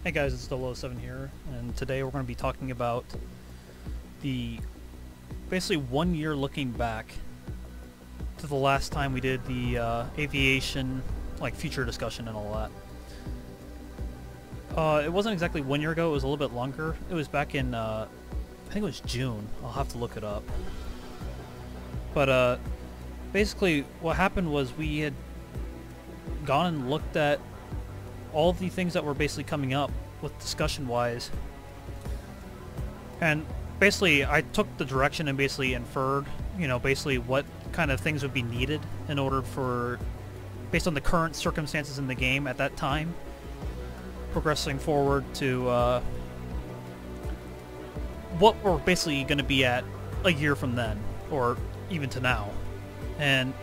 Hey guys, it's 007 here, and today we're going to be talking about the basically 1 year looking back to the last time we did the aviation future discussion and all that. It wasn't exactly 1 year ago, it was a little bit longer. It was back in, I think it was June. I'll have to look it up. But basically what happened was we had gone and looked at all the things that were basically coming up with discussion-wise, and basically I took the direction and basically inferred, basically what kind of things would be needed in order for, based on the current circumstances in the game at that time, progressing forward to what we're basically going to be at a year from then, or even to now. And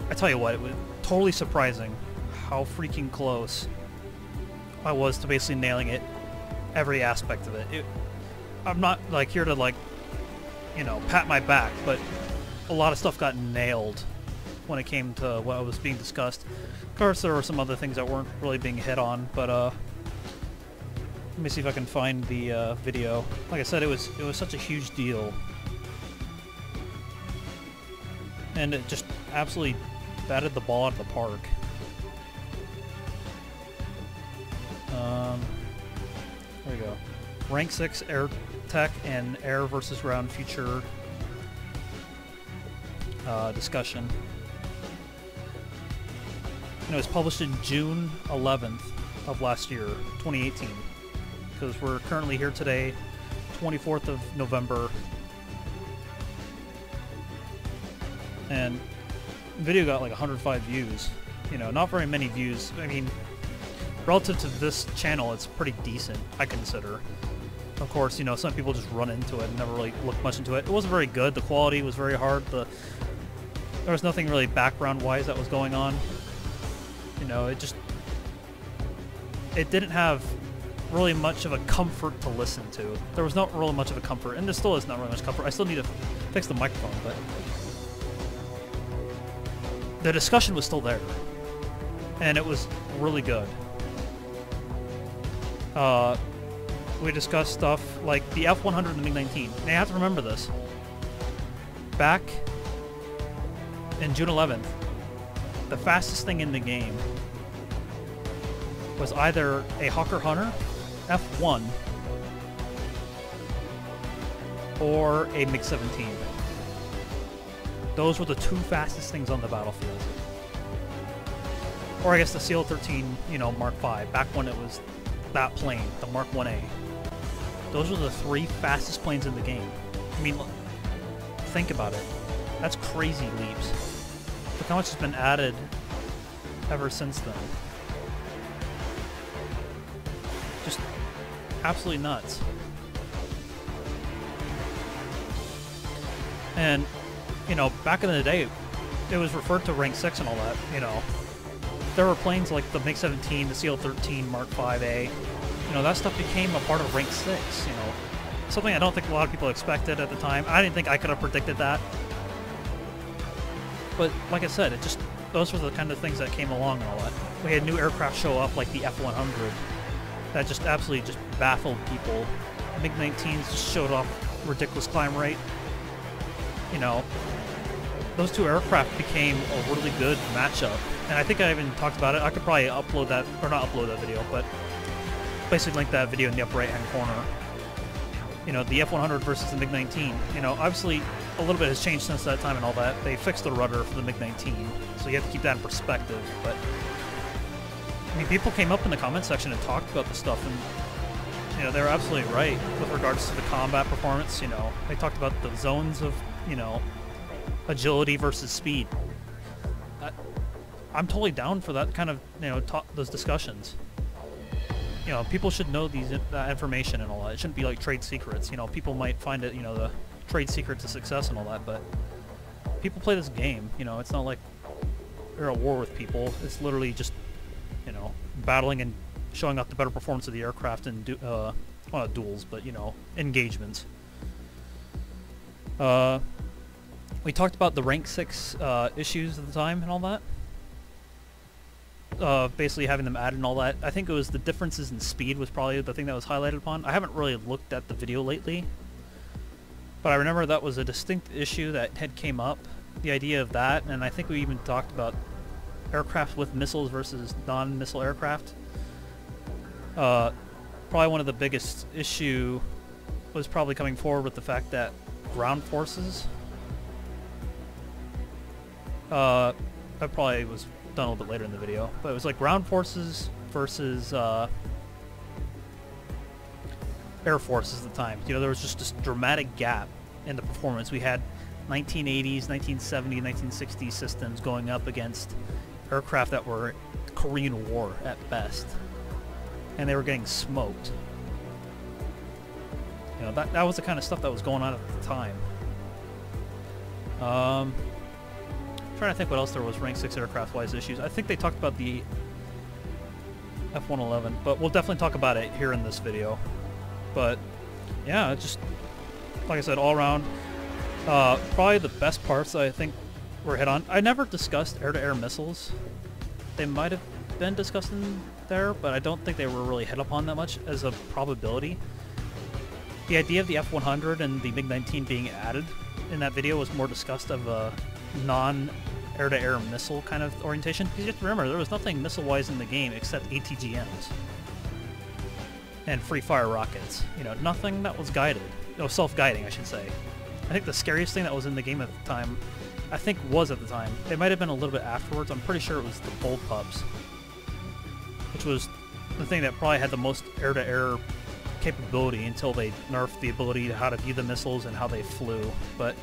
I tell you what, it was totally surprising how freaking close I was to basically nailing it, every aspect of it. I'm not here to pat my back, but a lot of stuff got nailed when it came to what was being discussed. Of course, there were some other things that weren't really being hit on, but let me see if I can find the video. Like I said, it was such a huge deal, and it just absolutely batted the ball out of the park. There we go. Rank 6 Air Tech and Air versus Ground Future discussion. And it was published in June 11th of last year, 2018. Because we're currently here today, 24th of November. And the video got like 105 views. Not very many views. I mean, relative to this channel, it's pretty decent, I consider. Of course, some people just run into it and never really look much into it. It wasn't very good. The quality was very hard. There was nothing really background-wise that was going on. It didn't have really much of a comfort to listen to. There was not really much of a comfort, and there still is not really much comfort. I still need to fix the microphone, but the discussion was still there, and it was really good. We discussed stuff like the F-100 and the MiG-19. Now you have to remember this. Back in June 11th, the fastest thing in the game was either a Hawker Hunter F-1 or a MiG-17. Those were the two fastest things on the battlefield. Or I guess the CL-13, Mark V, back when it was that plane, the Mark 1A. Those were the three fastest planes in the game. I mean, think about it. That's crazy leaps. Look how much has been added ever since then. Just absolutely nuts. And, back in the day, it was referred to rank 6 and all that, There were planes like the MiG-17, the CL-13, Mark 5A. That stuff became a part of rank 6, Something I don't think a lot of people expected at the time. I didn't think I could have predicted that. But, like I said, those were the kind of things that came along and all that. We had new aircraft show up, like the F-100, that just absolutely just baffled people. MiG-19s just showed off ridiculous climb rate. Those two aircraft became a really good matchup. And I think I even talked about it. I could probably upload that, or not upload that video, but basically link that video in the upper right-hand corner. The F-100 versus the MiG-19. Obviously a little bit has changed since that time and all that. They fixed the rudder for the MiG-19, so you have to keep that in perspective. But I mean, people came up in the comment section and talked about the stuff, and they were absolutely right with regards to the combat performance. They talked about the zones of agility versus speed. I'm totally down for that kind of those discussions. People should know that information and all that. It shouldn't be like trade secrets. People might find it the trade secret to success and all that, but people play this game. It's not like you're at war with people. It's literally just battling and showing off the better performance of the aircraft in well, not duels, but engagements. We talked about the rank 6 issues at the time and all that. basically having them added and all that. I think it was the differences in speed was probably the thing that was highlighted upon. I haven't really looked at the video lately, but I remember that was a distinct issue that had came up. The idea of that, and I think we even talked about aircraft with missiles versus non-missile aircraft. Probably one of the biggest issue was probably coming forward with the fact that ground forces. That probably was done a little bit later in the video, but it was like ground forces versus air forces at the time. You know, there was just this dramatic gap in the performance. We had 1980s, 1970, 1960s systems going up against aircraft that were Korean War at best, and they were getting smoked. You know, that was the kind of stuff that was going on at the time. Trying to think what else there was rank 6 aircraft-wise issues. I think they talked about the F-111, but we'll definitely talk about it here in this video. But yeah, just like I said, all around, probably the best parts that I think were hit on. I never discussed air-to-air missiles. They might have been discussed in there, but I don't think they were really hit upon that much as a probability. The idea of the F-100 and the MiG-19 being added in that video was more discussed of a non-air-to-air missile kind of orientation. Because you have to remember, there was nothing missile-wise in the game except ATGMs and free-fire rockets. You know, nothing that was guided. No, self-guiding, I should say. I think the scariest thing that was in the game at the time, I think was at the time, it might have been a little bit afterwards, I'm pretty sure it was the bullpups, which was the thing that probably had the most air-to-air capability until they nerfed the ability to how to view the missiles and how they flew. But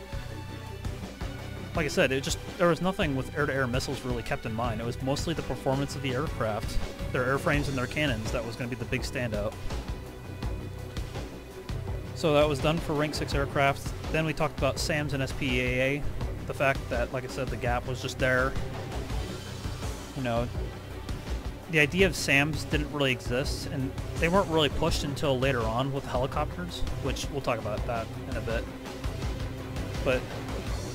like I said, there was nothing with air-to-air missiles really kept in mind. It was mostly the performance of the aircraft, their airframes and their cannons, that was going to be the big standout. So that was done for rank 6 aircraft. Then we talked about SAMs and SPEAA. The fact that, like I said, the gap was just there. You know, the idea of SAMs didn't really exist, and they weren't really pushed until later on with helicopters, which we'll talk about that in a bit. But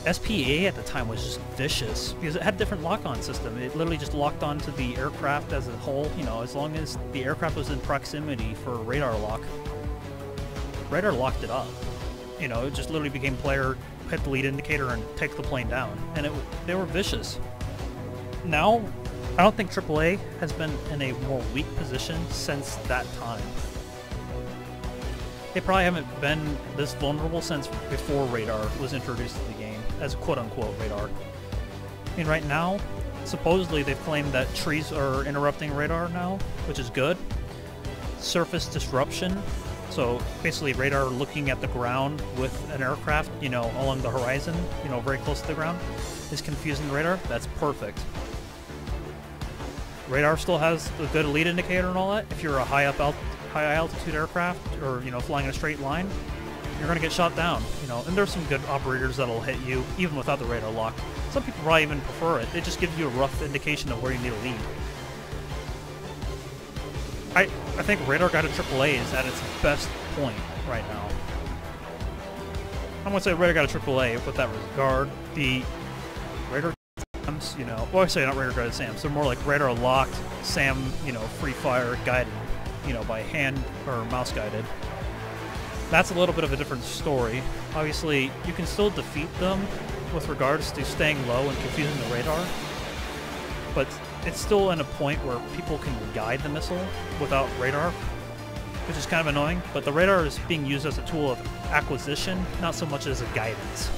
SPEAA at the time was just vicious because it had a different lock-on system. It literally just locked onto the aircraft as a whole. You know, as long as the aircraft was in proximity for radar lock, radar locked it up. You know, it just literally became player hit the lead indicator and take the plane down, and they were vicious. Now, I don't think AAA has been in a more weak position since that time. They probably haven't been this vulnerable since before radar was introduced to the game, as a quote-unquote radar. I mean, right now, supposedly they've claimed that trees are interrupting radar now, which is good. Surface disruption, so basically radar looking at the ground with an aircraft, you know, along the horizon, you know, very close to the ground, is confusing the radar. That's perfect. Radar still has a good lead indicator and all that. If you're a high altitude aircraft, or, you know, flying in a straight line, you're going to get shot down, you know. And there's some good operators that'll hit you even without the radar lock. Some people probably even prefer it. It just gives you a rough indication of where you need to lead. I think radar guided AAA is at its best point right now. I'm going to say radar guided AAA with that regard. The radar SAMs, you know, well, I say not radar guided SAMs, they're more like radar locked SAM, you know, free fire guided, you know, by hand or mouse guided. That's a little bit of a different story. Obviously, you can still defeat them with regards to staying low and confusing the radar, but it's still in a point where people can guide the missile without radar, which is kind of annoying, but the radar is being used as a tool of acquisition, not so much as a guidance.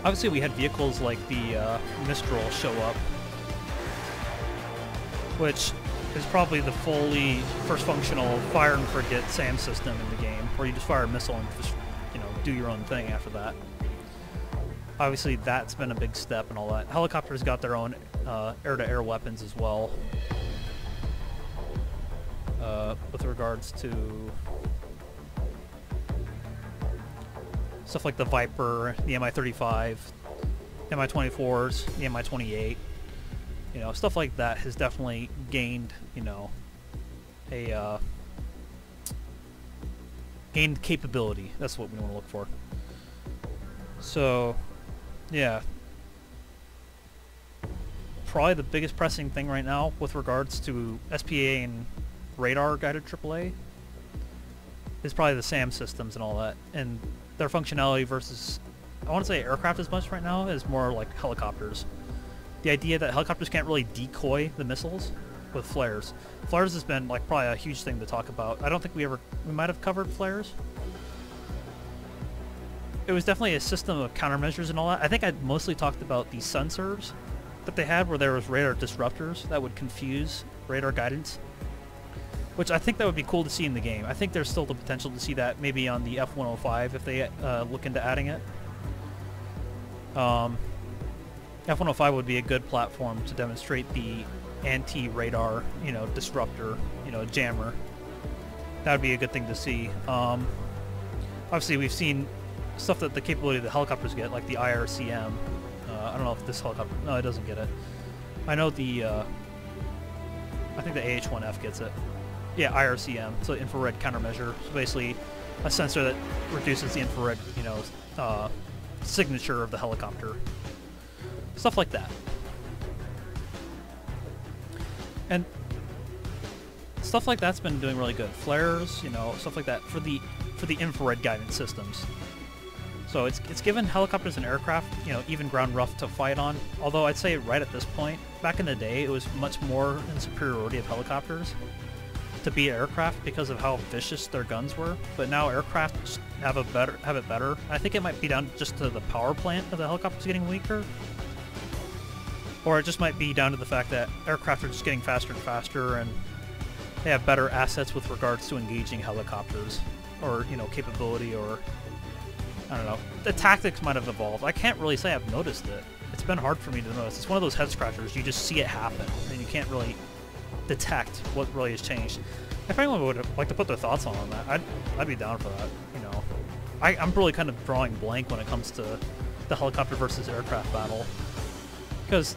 Obviously we had vehicles like the Mistral show up, which is probably the fully first functional fire and forget SAM system in the game, where you just fire a missile and just, you know, do your own thing after that. Obviously that's been a big step and all that. Helicopters got their own air-to-air weapons as well. With regards to stuff like the Viper, the Mi-35, Mi-24s, the Mi-28, you know, stuff like that has definitely gained, you know, a gained capability. That's what we want to look for. So, yeah. probably the biggest pressing thing right now with regards to SPA and radar guided AAA is probably the SAM systems and all that, and their functionality versus, I want to say aircraft as much right now, is more like helicopters. The idea that helicopters can't really decoy the missiles with flares. Flares has been like probably a huge thing to talk about. I don't think we might have covered flares. It was definitely a system of countermeasures and all that. I think I mostly talked about the sensors that they had, where there was radar disruptors that would confuse radar guidance, which I think that would be cool to see in the game. I think there's still the potential to see that maybe on the F-105 if they look into adding it. F-105 would be a good platform to demonstrate the anti-radar, disruptor, jammer. That would be a good thing to see. Obviously, we've seen stuff that the capability of the helicopters get, like the IRCM. I don't know if this helicopter... No, it doesn't get it. I know the... I think the AH-1F gets it. Yeah, IRCM, so infrared countermeasure. So basically, a sensor that reduces the infrared, signature of the helicopter. Stuff like that. And stuff like that's been doing really good. Flares, stuff like that for the infrared guidance systems. So it's given helicopters and aircraft, even ground rough to fight on. Although I'd say right at this point, back in the day, it was much more in superiority of helicopters to beat aircraft because of how vicious their guns were. But now aircraft have it better. I think it might be down just to the power plant of the helicopters getting weaker. Or it just might be down to the fact that aircraft are just getting faster and faster, and they have better assets with regards to engaging helicopters, or, capability, or, I don't know. The tactics might have evolved. I can't really say I've noticed it. It's been hard for me to notice. It's one of those head scratchers. You just see it happen, and you can't really detect what really has changed. If anyone would like to put their thoughts on that, I'd be down for that, I'm really kind of drawing blank when it comes to the helicopter versus aircraft battle. Because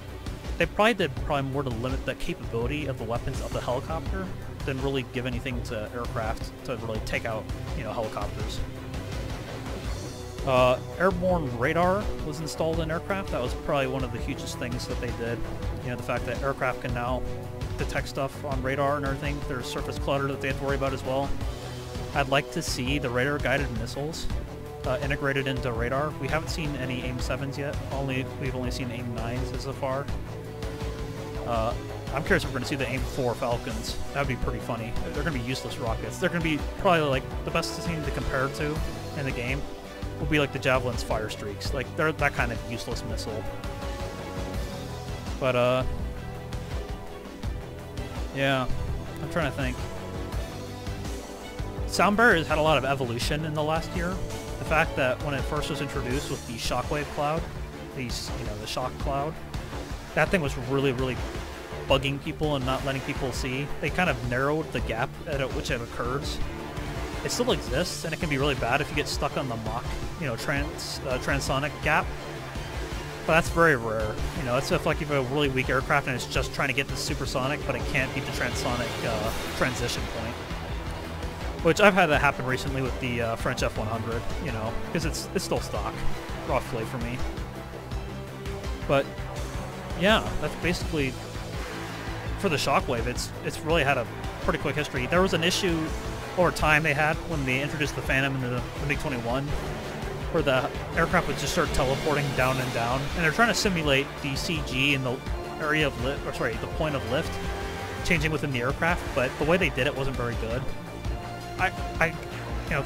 they probably did more to limit the capability of the weapons of the helicopter than really give anything to aircraft to really take out, helicopters. Airborne radar was installed in aircraft. That was probably one of the hugest things that they did. The fact that aircraft can now detect stuff on radar and everything. There's surface clutter that they have to worry about as well. I'd like to see the radar-guided missiles integrated into radar. We haven't seen any AIM-7s yet. We've only seen AIM-9s so far. I'm curious if we're going to see the AIM-4 Falcons. That would be pretty funny. They're going to be useless rockets. They're going to be probably like the best thing to compare to in the game will be like the Javelin's Fire Streaks. Like, they're that kind of useless missile. But, yeah, I'm trying to think. Sound barrier has had a lot of evolution in the last year. The fact that when it first was introduced with the shockwave cloud, the shock cloud, that thing was really, really bugging people and not letting people see. They kind of narrowed the gap at which it occurs. It still exists, and it can be really bad if you get stuck on the Mach, transonic gap. But that's very rare. It's if like you have a really weak aircraft and it's just trying to get to supersonic, but it can't beat the transonic transition point. Which I've had that happen recently with the French F-100, because it's still stock, roughly for me. But yeah, that's basically for the Shockwave. It's really had a pretty quick history. There was an issue over time they had when they introduced the Phantom into the MiG-21, where the aircraft would just start teleporting down and down, and they're trying to simulate the CG in the area of lift, the point of lift, changing within the aircraft. But the way they did it wasn't very good.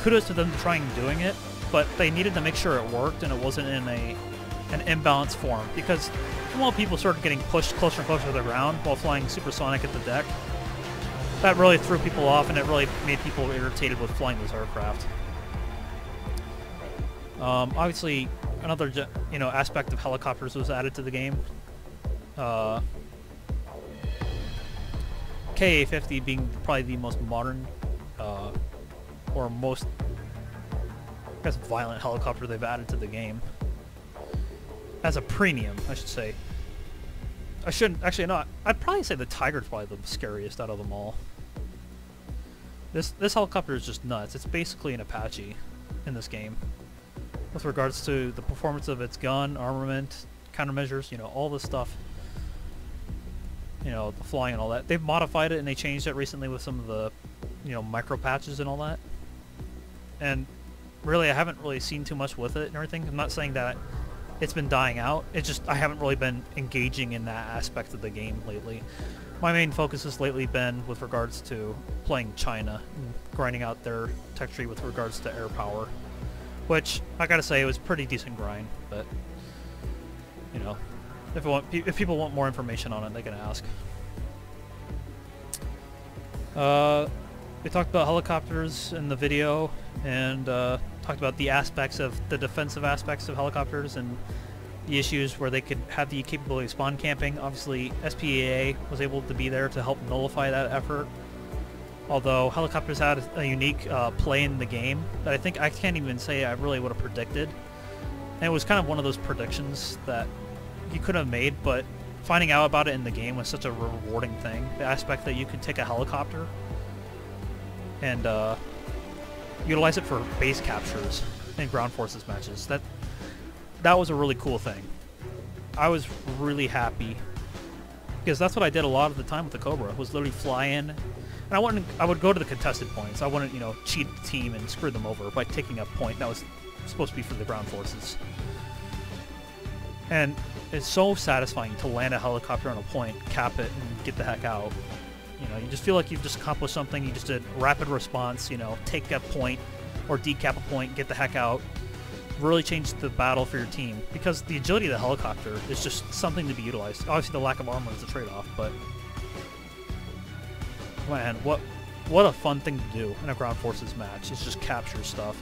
Kudos to them trying doing it, but they needed to make sure it worked and it wasn't in an imbalanced form, because while people started getting pushed closer and closer to the ground while flying supersonic at the deck, that really threw people off, and it really made people irritated with flying those aircraft. Obviously, another aspect of helicopters was added to the game. Ka-50 being probably the most modern or most, I guess, violent helicopter they've added to the game. As a premium, I should say. I shouldn't, actually not. I'd probably say the Tiger's probably the scariest out of them all. This helicopter is just nuts. It's basically an Apache in this game, with regards to the performance of its gun, armament, countermeasures, all this stuff. you know, the flying and all that. They've modified it and they changed it recently with some of the, you know, micro patches and all that. And really, I haven't really seen too much with it and everything. I'm not saying that it's been dying out. It's just I haven't really been engaging in that aspect of the game lately. My main focus has lately been with regards to playing China and grinding out their tech tree with regards to air power, which I gotta say it was pretty decent grind. But you know, if people want more information on it, they can ask. We talked about helicopters in the video, and talked about the aspects of the defensive aspects of helicopters and the issues where they could have the capability of spawn camping. Obviously, SPAA was able to be there to help nullify that effort. Although helicopters had a unique play in the game that I think I can't even say I really would have predicted. And it was kind of one of those predictions that you could have made, but finding out about it in the game was such a rewarding thing. The aspect that you could take a helicopter and utilize it for base captures in ground forces matches. That was a really cool thing. I was really happy because that's what I did a lot of the time with the Cobra, was literally fly in, and I would go to the contested points. I wouldn't, you know, cheat the team and screw them over by taking a point that was supposed to be for the ground forces. And it's so satisfying to land a helicopter on a point, cap it, and get the heck out. You know, you just feel like you've just accomplished something. You just did rapid response, you know, take a point or decap a point, get the heck out. Really changed the battle for your team, because the agility of the helicopter is just something to be utilized. Obviously the lack of armor is a trade-off, but man, what a fun thing to do in a ground forces match, is just capture stuff.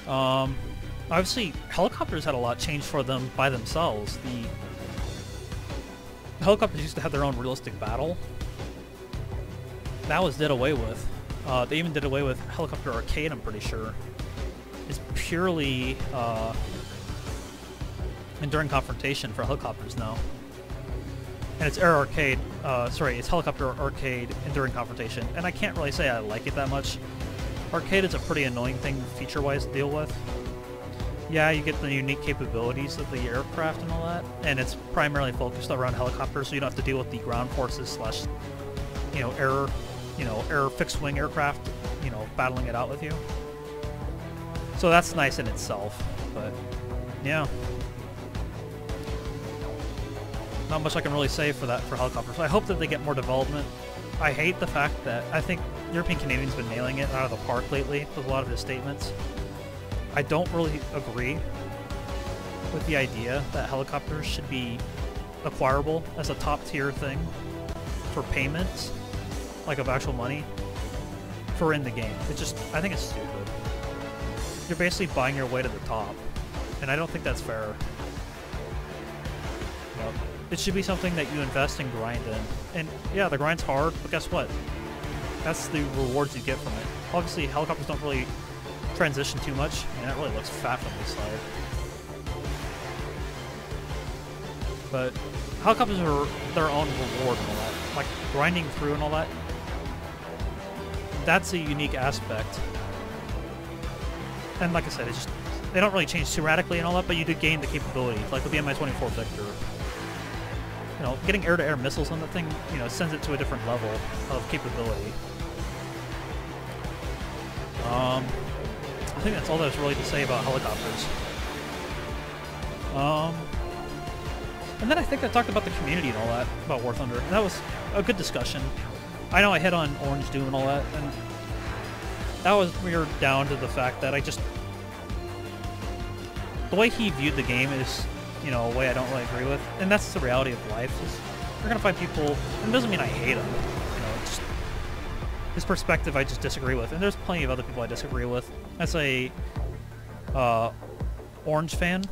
Obviously helicopters had a lot changed for them by themselves. The helicopters used to have their own realistic battle. That was did away with. They even did away with Helicopter Arcade, I'm pretty sure. It's purely enduring confrontation for helicopters now. And it's Air Arcade, sorry, it's Helicopter Arcade enduring confrontation. And I can't really say I like it that much. Arcade is a pretty annoying thing feature-wise to deal with. Yeah, you get the unique capabilities of the aircraft and all that, and it's primarily focused around helicopters, so you don't have to deal with the ground forces slash, you know, air fixed-wing aircraft, you know, battling it out with you. So that's nice in itself, but yeah. Not much I can really say for that for helicopters. I hope that they get more development. I hate the fact that I think European Canadian's been nailing it out of the park lately with a lot of his statements. I don't really agree with the idea that helicopters should be acquirable as a top-tier thing for payments, like of actual money, for in the game. It's just, I think it's stupid. You're basically buying your way to the top, and I don't think that's fair. You know, it should be something that you invest and grind in. And yeah, the grind's hard, but guess what? That's the rewards you get from it. Obviously, helicopters don't really transition too much. I mean, that really looks fat from this side. But helicopters are their own reward and all that. Like, grinding through and all that, that's a unique aspect. And like I said, it's just, they don't really change too radically and all that, but you do gain the capability, like with the Mi-24 Victor. You know, getting air-to-air missiles on the thing, you know, sends it to a different level of capability. I think that's all there's really to say about helicopters. And then I think I talked about the community and all that, about War Thunder. And that was a good discussion. I know I hit on Orange Doom and all that, and that was weird down to the fact that I just... The way he viewed the game is, you know, a way I don't really agree with. And that's the reality of life. Is you're gonna find people, and it doesn't mean I hate them. You know, it's just, his perspective I just disagree with. And there's plenty of other people I disagree with. As a Orange fan,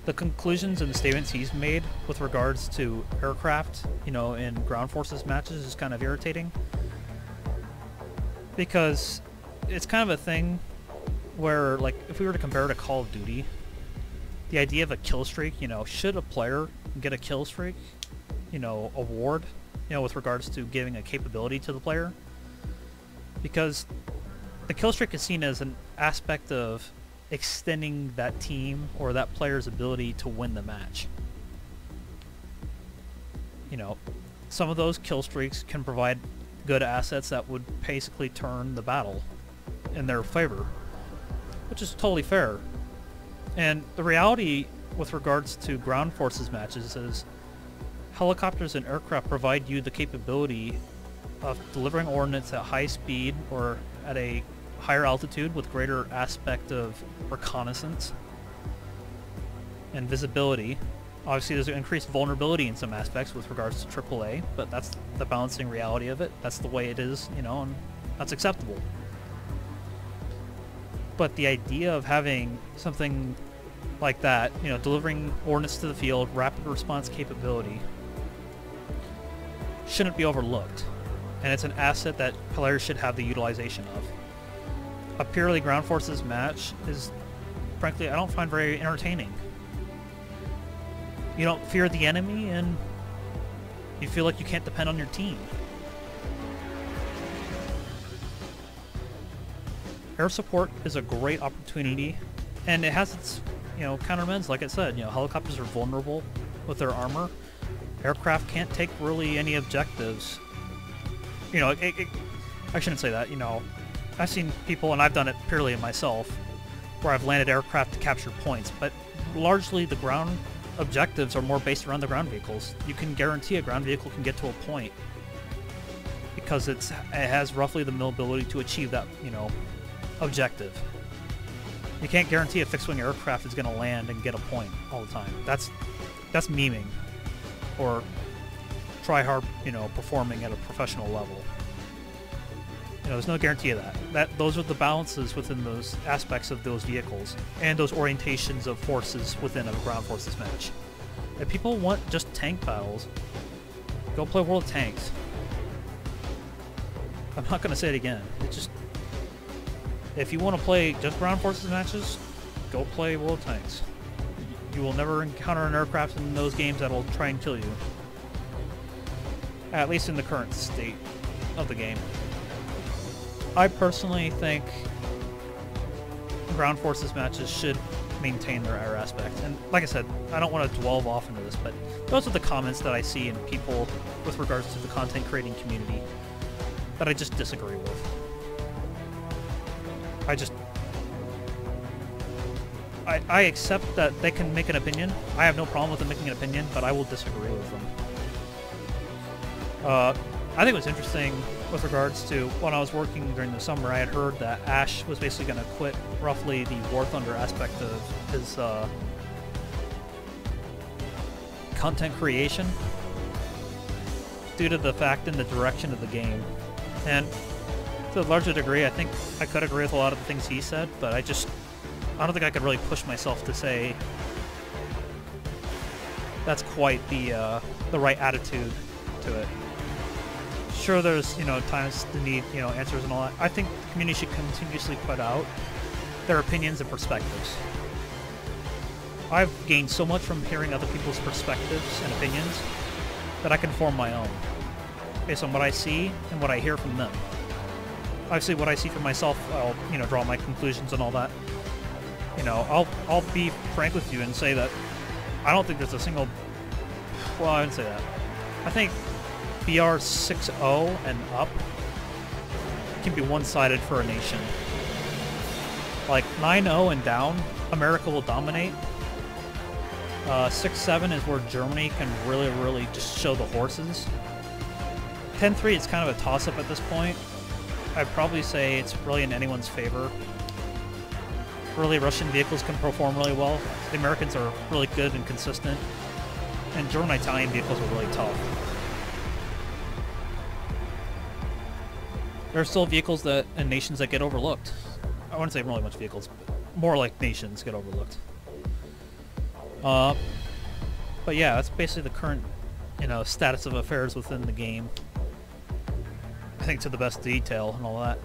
the conclusions and the statements he's made with regards to aircraft, you know, in ground forces matches is kind of irritating. Because it's kind of a thing where, like, if we were to compare it to Call of Duty, the idea of a kill streak, you know, should a player get a kill streak, you know, award, you know, with regards to giving a capability to the player? Because the kill streak is seen as an aspect of extending that team or that player's ability to win the match. you know, some of those kill streaks can provide good assets that would basically turn the battle in their favor, which is totally fair. And the reality with regards to ground forces matches is helicopters and aircraft provide you the capability of delivering ordnance at high speed or at a higher altitude with greater aspect of reconnaissance and visibility. Obviously there's increased vulnerability in some aspects with regards to AAA, but that's the balancing reality of it. That's the way it is, you know, and that's acceptable. But the idea of having something like that, you know, delivering ordnance to the field, rapid response capability, shouldn't be overlooked. And it's an asset that players should have the utilization of. A purely ground forces match is, frankly, I don't find very entertaining. You don't fear the enemy, and you feel like you can't depend on your team. Air support is a great opportunity, and it has its, you know, countermeasures. Like I said, you know, helicopters are vulnerable with their armor. Aircraft can't take really any objectives. You know, I shouldn't say that, you know. I've seen people, and I've done it purely myself, where I've landed aircraft to capture points, but largely the ground objectives are more based around the ground vehicles. You can guarantee a ground vehicle can get to a point because it has roughly the mobility to achieve that, you know, objective. You can't guarantee a fixed-wing aircraft is going to land and get a point all the time. That's memeing, or try hard, you know, performing at a professional level. You know, there's no guarantee of that. Those are the balances within those aspects of those vehicles and those orientations of forces within a ground forces match. If people want just tank battles, go play World of Tanks. I'm not going to say it again. It just, if you want to play just ground forces matches, go play World of Tanks. You will never encounter an aircraft in those games that will try and kill you. At least in the current state of the game. I personally think ground forces matches should maintain their air aspect. And like I said, I don't want to dwell off into this, but those are the comments that I see in people with regards to the content creating community that I just disagree with. I accept that they can make an opinion. I have no problem with them making an opinion, but I will disagree with them. I think it was interesting with regards to when I was working during the summer, I had heard that Ash was basically going to quit roughly the War Thunder aspect of his content creation due to the fact and the direction of the game. And to a larger degree, I think I could agree with a lot of the things he said, but I don't think I could really push myself to say that's quite the right attitude to it. Sure, there's, you know, times to need, you know, answers and all that. I think the community should continuously put out their opinions and perspectives. I've gained so much from hearing other people's perspectives and opinions that I can form my own based on what I see and what I hear from them. Obviously, what I see for myself, I'll, you know, draw my conclusions and all that. You know, I'll be frank with you and say that I don't think there's a single... Well, I wouldn't say that. I think BR 6.0 and up can be one-sided for a nation. Like 9.0 and down, America will dominate. 6.7 is where Germany can really just show the horses. 10.3 is kind of a toss-up at this point. I'd probably say it's really in anyone's favor. Really, Russian vehicles can perform really well. The Americans are really good and consistent. And German and Italian vehicles are really tough. There are still vehicles that and nations that get overlooked. I wouldn't say really much vehicles, but more like nations get overlooked. But yeah, that's basically the current, you know, status of affairs within the game. I think to the best detail and all that.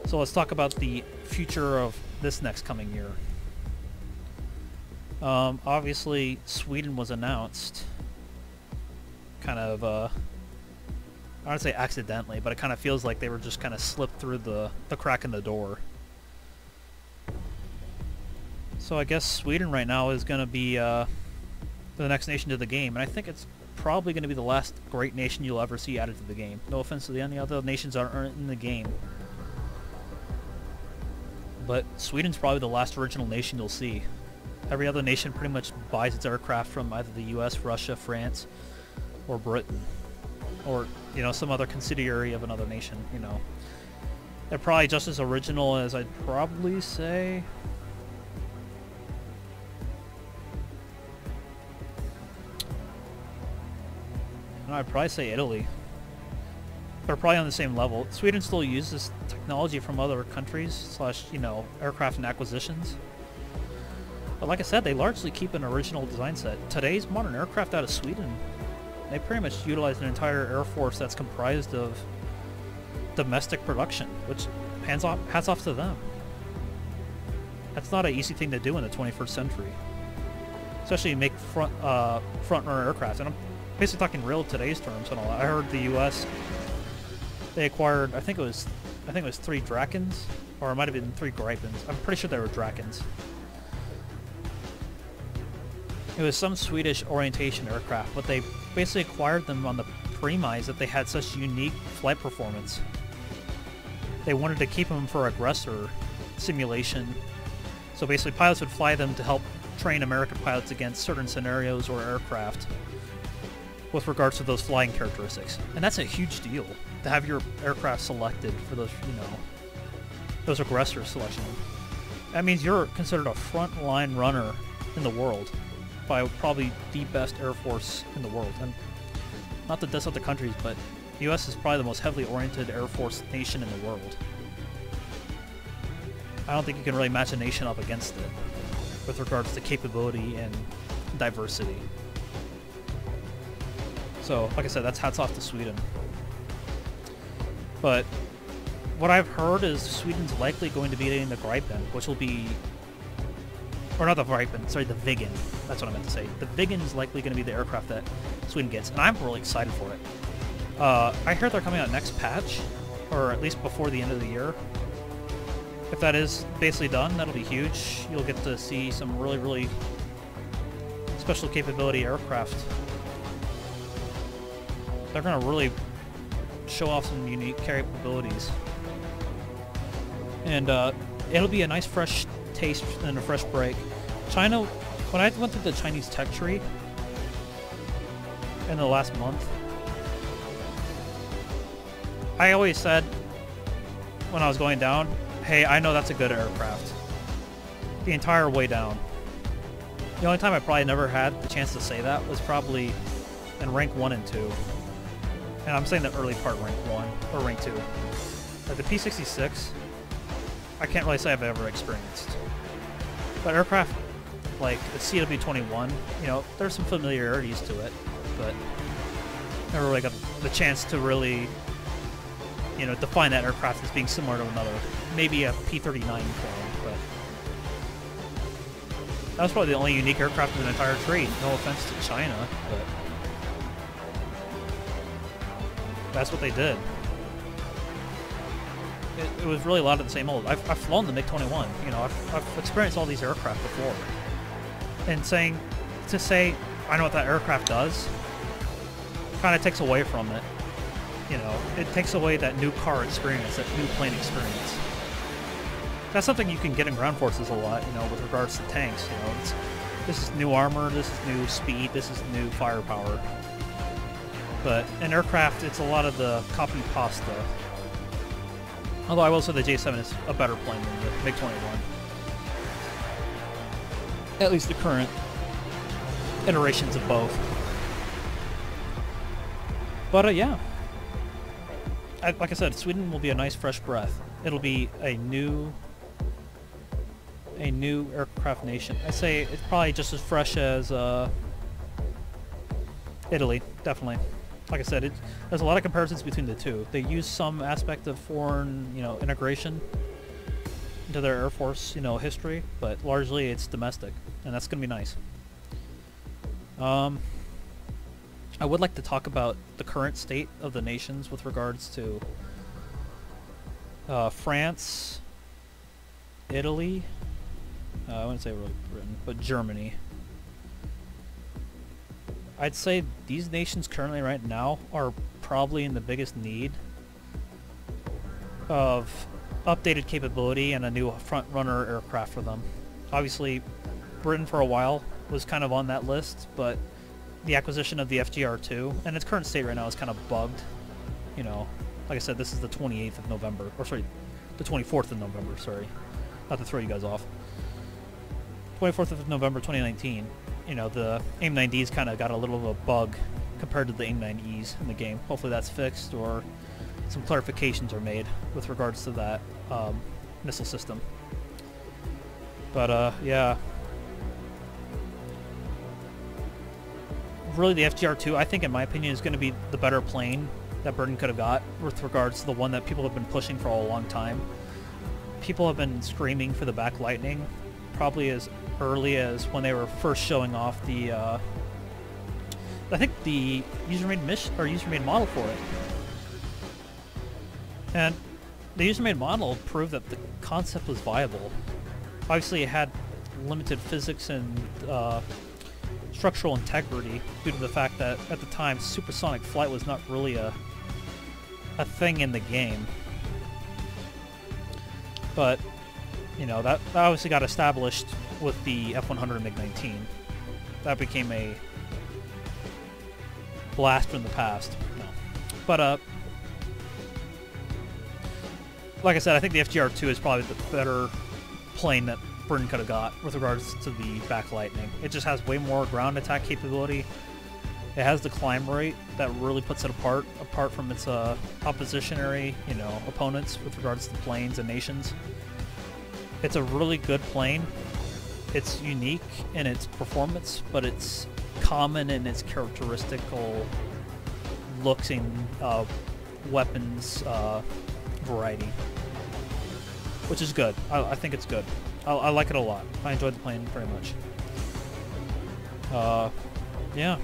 So let's talk about the future of this next coming year. Obviously, Sweden was announced. Kind of, I don't say accidentally, but it kind of feels like they were just kind of slipped through the crack in the door. So I guess Sweden right now is going to be, they're the next nation to the game, and I think it's probably going to be the last great nation you'll ever see added to the game. No offense to any other nations that aren't in the game, but Sweden's probably the last original nation you'll see. Every other nation pretty much buys its aircraft from either the US, Russia, France, or Britain, or, you know, some other subsidiary of another nation, you know. They're probably just as original as I'd probably say. No, I'd probably say Italy. They're probably on the same level. Sweden still uses technology from other countries slash, you know, aircraft and acquisitions. But like I said, they largely keep an original design set. Today's modern aircraft out of Sweden, they pretty much utilize an entire air force that's comprised of domestic production, which hats off to them. That's not an easy thing to do in the 21st century, especially make front runner aircraft. And I'm basically talking real today's terms and all. I heard the U.S. they acquired, I think it was 3 Drakens, or it might have been 3 Gripens. I'm pretty sure they were Drakens. It was some Swedish orientation aircraft, but they basically acquired them on the premise that they had such unique flight performance. They wanted to keep them for aggressor simulation. So basically pilots would fly them to help train American pilots against certain scenarios or aircraft with regards to those flying characteristics. And that's a huge deal, to have your aircraft selected for those, you know, those aggressor selection. That means you're considered a front-line runner in the world by probably the best air force in the world. And not to diss other countries, but the US is probably the most heavily oriented air force nation in the world. I don't think you can really match a nation up against it with regards to capability and diversity. So, like I said, that's hats off to Sweden. But what I've heard is Sweden's likely going to be getting the Gripen, which will be... Or not the Gripen, sorry, the Viggen. That's what I meant to say. The Viggen is likely going to be the aircraft that Sweden gets, and I'm really excited for it. I hear they're coming out next patch, or at least before the end of the year. If that is basically done, that'll be huge. You'll get to see some really, really special capability aircraft. They're going to really show off some unique capabilities. And it'll be a nice fresh taste and a fresh break. China, when I went through the Chinese tech tree in the last month, I always said when I was going down, hey, I know that's a good aircraft. The entire way down. The only time I probably never had the chance to say that was probably in rank 1 and 2. And I'm saying the early part rank 1, or rank 2. Like the P-66, I can't really say I've ever experienced. But aircraft like the CW-21, you know, there's some familiarities to it, but never really got the chance to really, you know, define that aircraft as being similar to another. Maybe a P-39 clone, but that was probably the only unique aircraft in the entire trade. No offense to China, but that's what they did. It was really a lot of the same old. I've flown the MiG-21. You know, I've experienced all these aircraft before. And to say I know what that aircraft does kind of takes away from it. You know, it takes away that new car experience, that new plane experience. That's something you can get in ground forces a lot, you know, with regards to tanks. You know, this is new armor, this is new speed, this is new firepower. But in aircraft, it's a lot of the copy pasta. Although I will say the J7 is a better plane than the MiG-21. At least the current iterations of both. But yeah. Like I said, Sweden will be a nice fresh breath. It'll be a new aircraft nation. I say it's probably just as fresh as Italy, definitely. Like I said, there's a lot of comparisons between the two. They use some aspect of foreign, you know, integration into their Air Force, you know, history, but largely it's domestic, and that's going to be nice. I would like to talk about the current state of the nations with regards to France, Italy, I wouldn't say really Britain, but Germany. I'd say these nations currently right now are probably in the biggest need of updated capability and a new front-runner aircraft for them. Obviously, Britain for a while was kind of on that list, but the acquisition of the FGR-2 and its current state right now is kind of bugged. You know, like I said, this is the 28th of November, or sorry, the 24th of November, sorry. Not to throw you guys off. 24th of November 2019. You know, the AIM-9Ds kind of got a little of a bug compared to the AIM-9Es in the game. Hopefully that's fixed, or some clarifications are made with regards to that missile system. But yeah, really the FGR-2, I think in my opinion, is going to be the better plane that Britain could have got with regards to the one that people have been pushing for a long time. People have been screaming for the back Lightning probably as early as when they were first showing off the I think the user-made mission or user-made model for it. And the user-made model proved that the concept was viable. Obviously it had limited physics and structural integrity due to the fact that at the time supersonic flight was not really a thing in the game. But you know, that obviously got established with the F-100 MiG-19. That became a blast from the past. No. But like I said, I think the FGR-2 is probably the better plane that Britain could have got with regards to the back Lightning. It just has way more ground attack capability. It has the climb rate that really puts it apart from its oppositionary, you know, opponents with regards to planes and nations. It's a really good plane. It's unique in its performance, but it's common in its characteristical looks and weapons variety, which is good. I think it's good. I like it a lot. I enjoyed the plane very much. Yeah.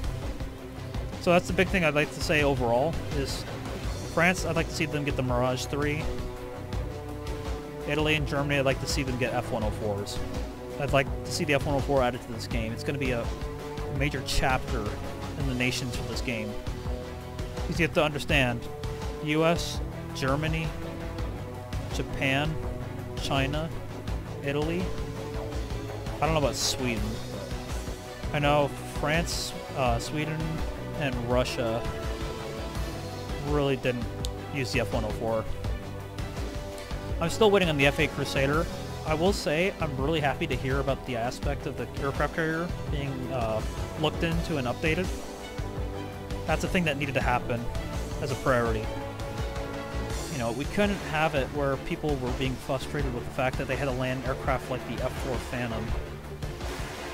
So that's the big thing I'd like to say overall is France, I'd like to see them get the Mirage 3. Italy and Germany, I'd like to see them get F-104s. I'd like to see the F-104 added to this game. It's going to be a major chapter in the nations for this game. Because you have to understand, US, Germany, Japan, China, Italy. I don't know about Sweden. I know France, Sweden, and Russia really didn't use the F-104. I'm still waiting on the F-8 Crusader. I will say I'm really happy to hear about the aspect of the aircraft carrier being looked into and updated. That's a thing that needed to happen as a priority. You know, we couldn't have it where people were being frustrated with the fact that they had to land aircraft like the F-4 Phantom.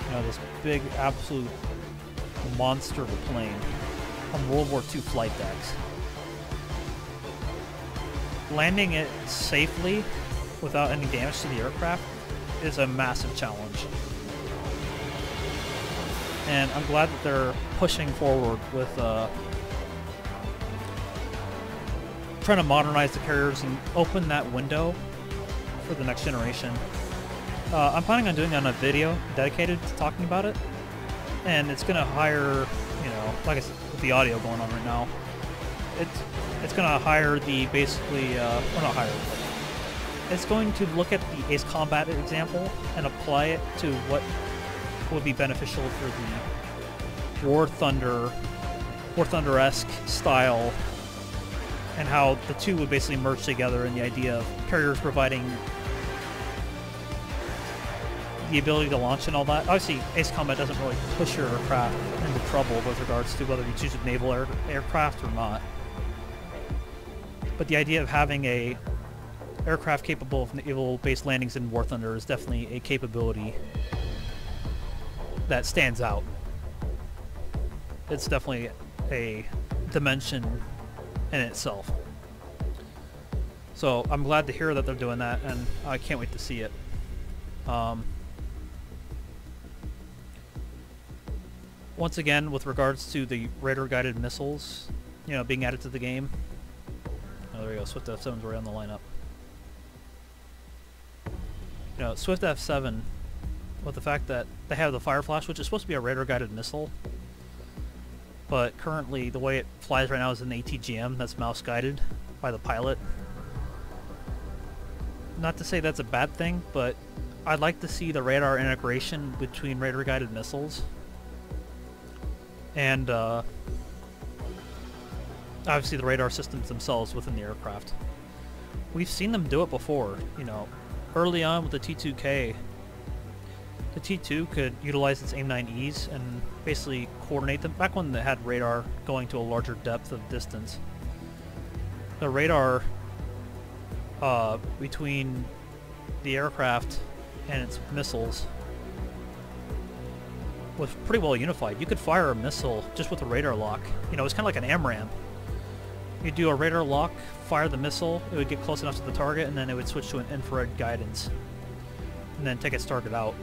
You know, this big, absolute monster of a plane on World War II flight decks. Landing it safely without any damage to the aircraft is a massive challenge. And I'm glad that they're pushing forward with trying to modernize the carriers and open that window for the next generation. I'm planning on doing a video dedicated to talking about it, and it's going to hire, you know, like I said, with the audio going on right now, it's going to hire the basically, or not hire, it's going to look at the Ace Combat example and apply it to what would be beneficial for the War Thunder-esque style, and how the two would basically merge together in the idea of carriers providing the ability to launch and all that. Obviously, Ace Combat doesn't really push your aircraft into trouble with regards to whether you choose a naval aircraft or not. But the idea of having a aircraft capable of naval-based landings in War Thunder is definitely a capability that stands out. It's definitely a dimension in itself. So I'm glad to hear that they're doing that, and I can't wait to see it. Once again, with regards to the radar-guided missiles, you know, being added to the game. Oh, there we go. Swift F7's right on the lineup. You know, Swift F7, with the fact that they have the Fire Flash, which is supposed to be a radar-guided missile, but currently the way it flies right now is an ATGM that's mouse guided by the pilot. Not to say that's a bad thing, but I'd like to see the radar integration between radar guided missiles and obviously the radar systems themselves within the aircraft. We've seen them do it before, you know, early on with the T2K. The T2 could utilize its AIM-9Es and basically coordinate them, back when they had radar going to a larger depth of distance. The radar between the aircraft and its missiles was pretty well unified. You could fire a missile just with a radar lock. You know, it's kind of like an AMRAAM. You do a radar lock, fire the missile, it would get close enough to the target, and then it would switch to an infrared guidance, and then take its target out.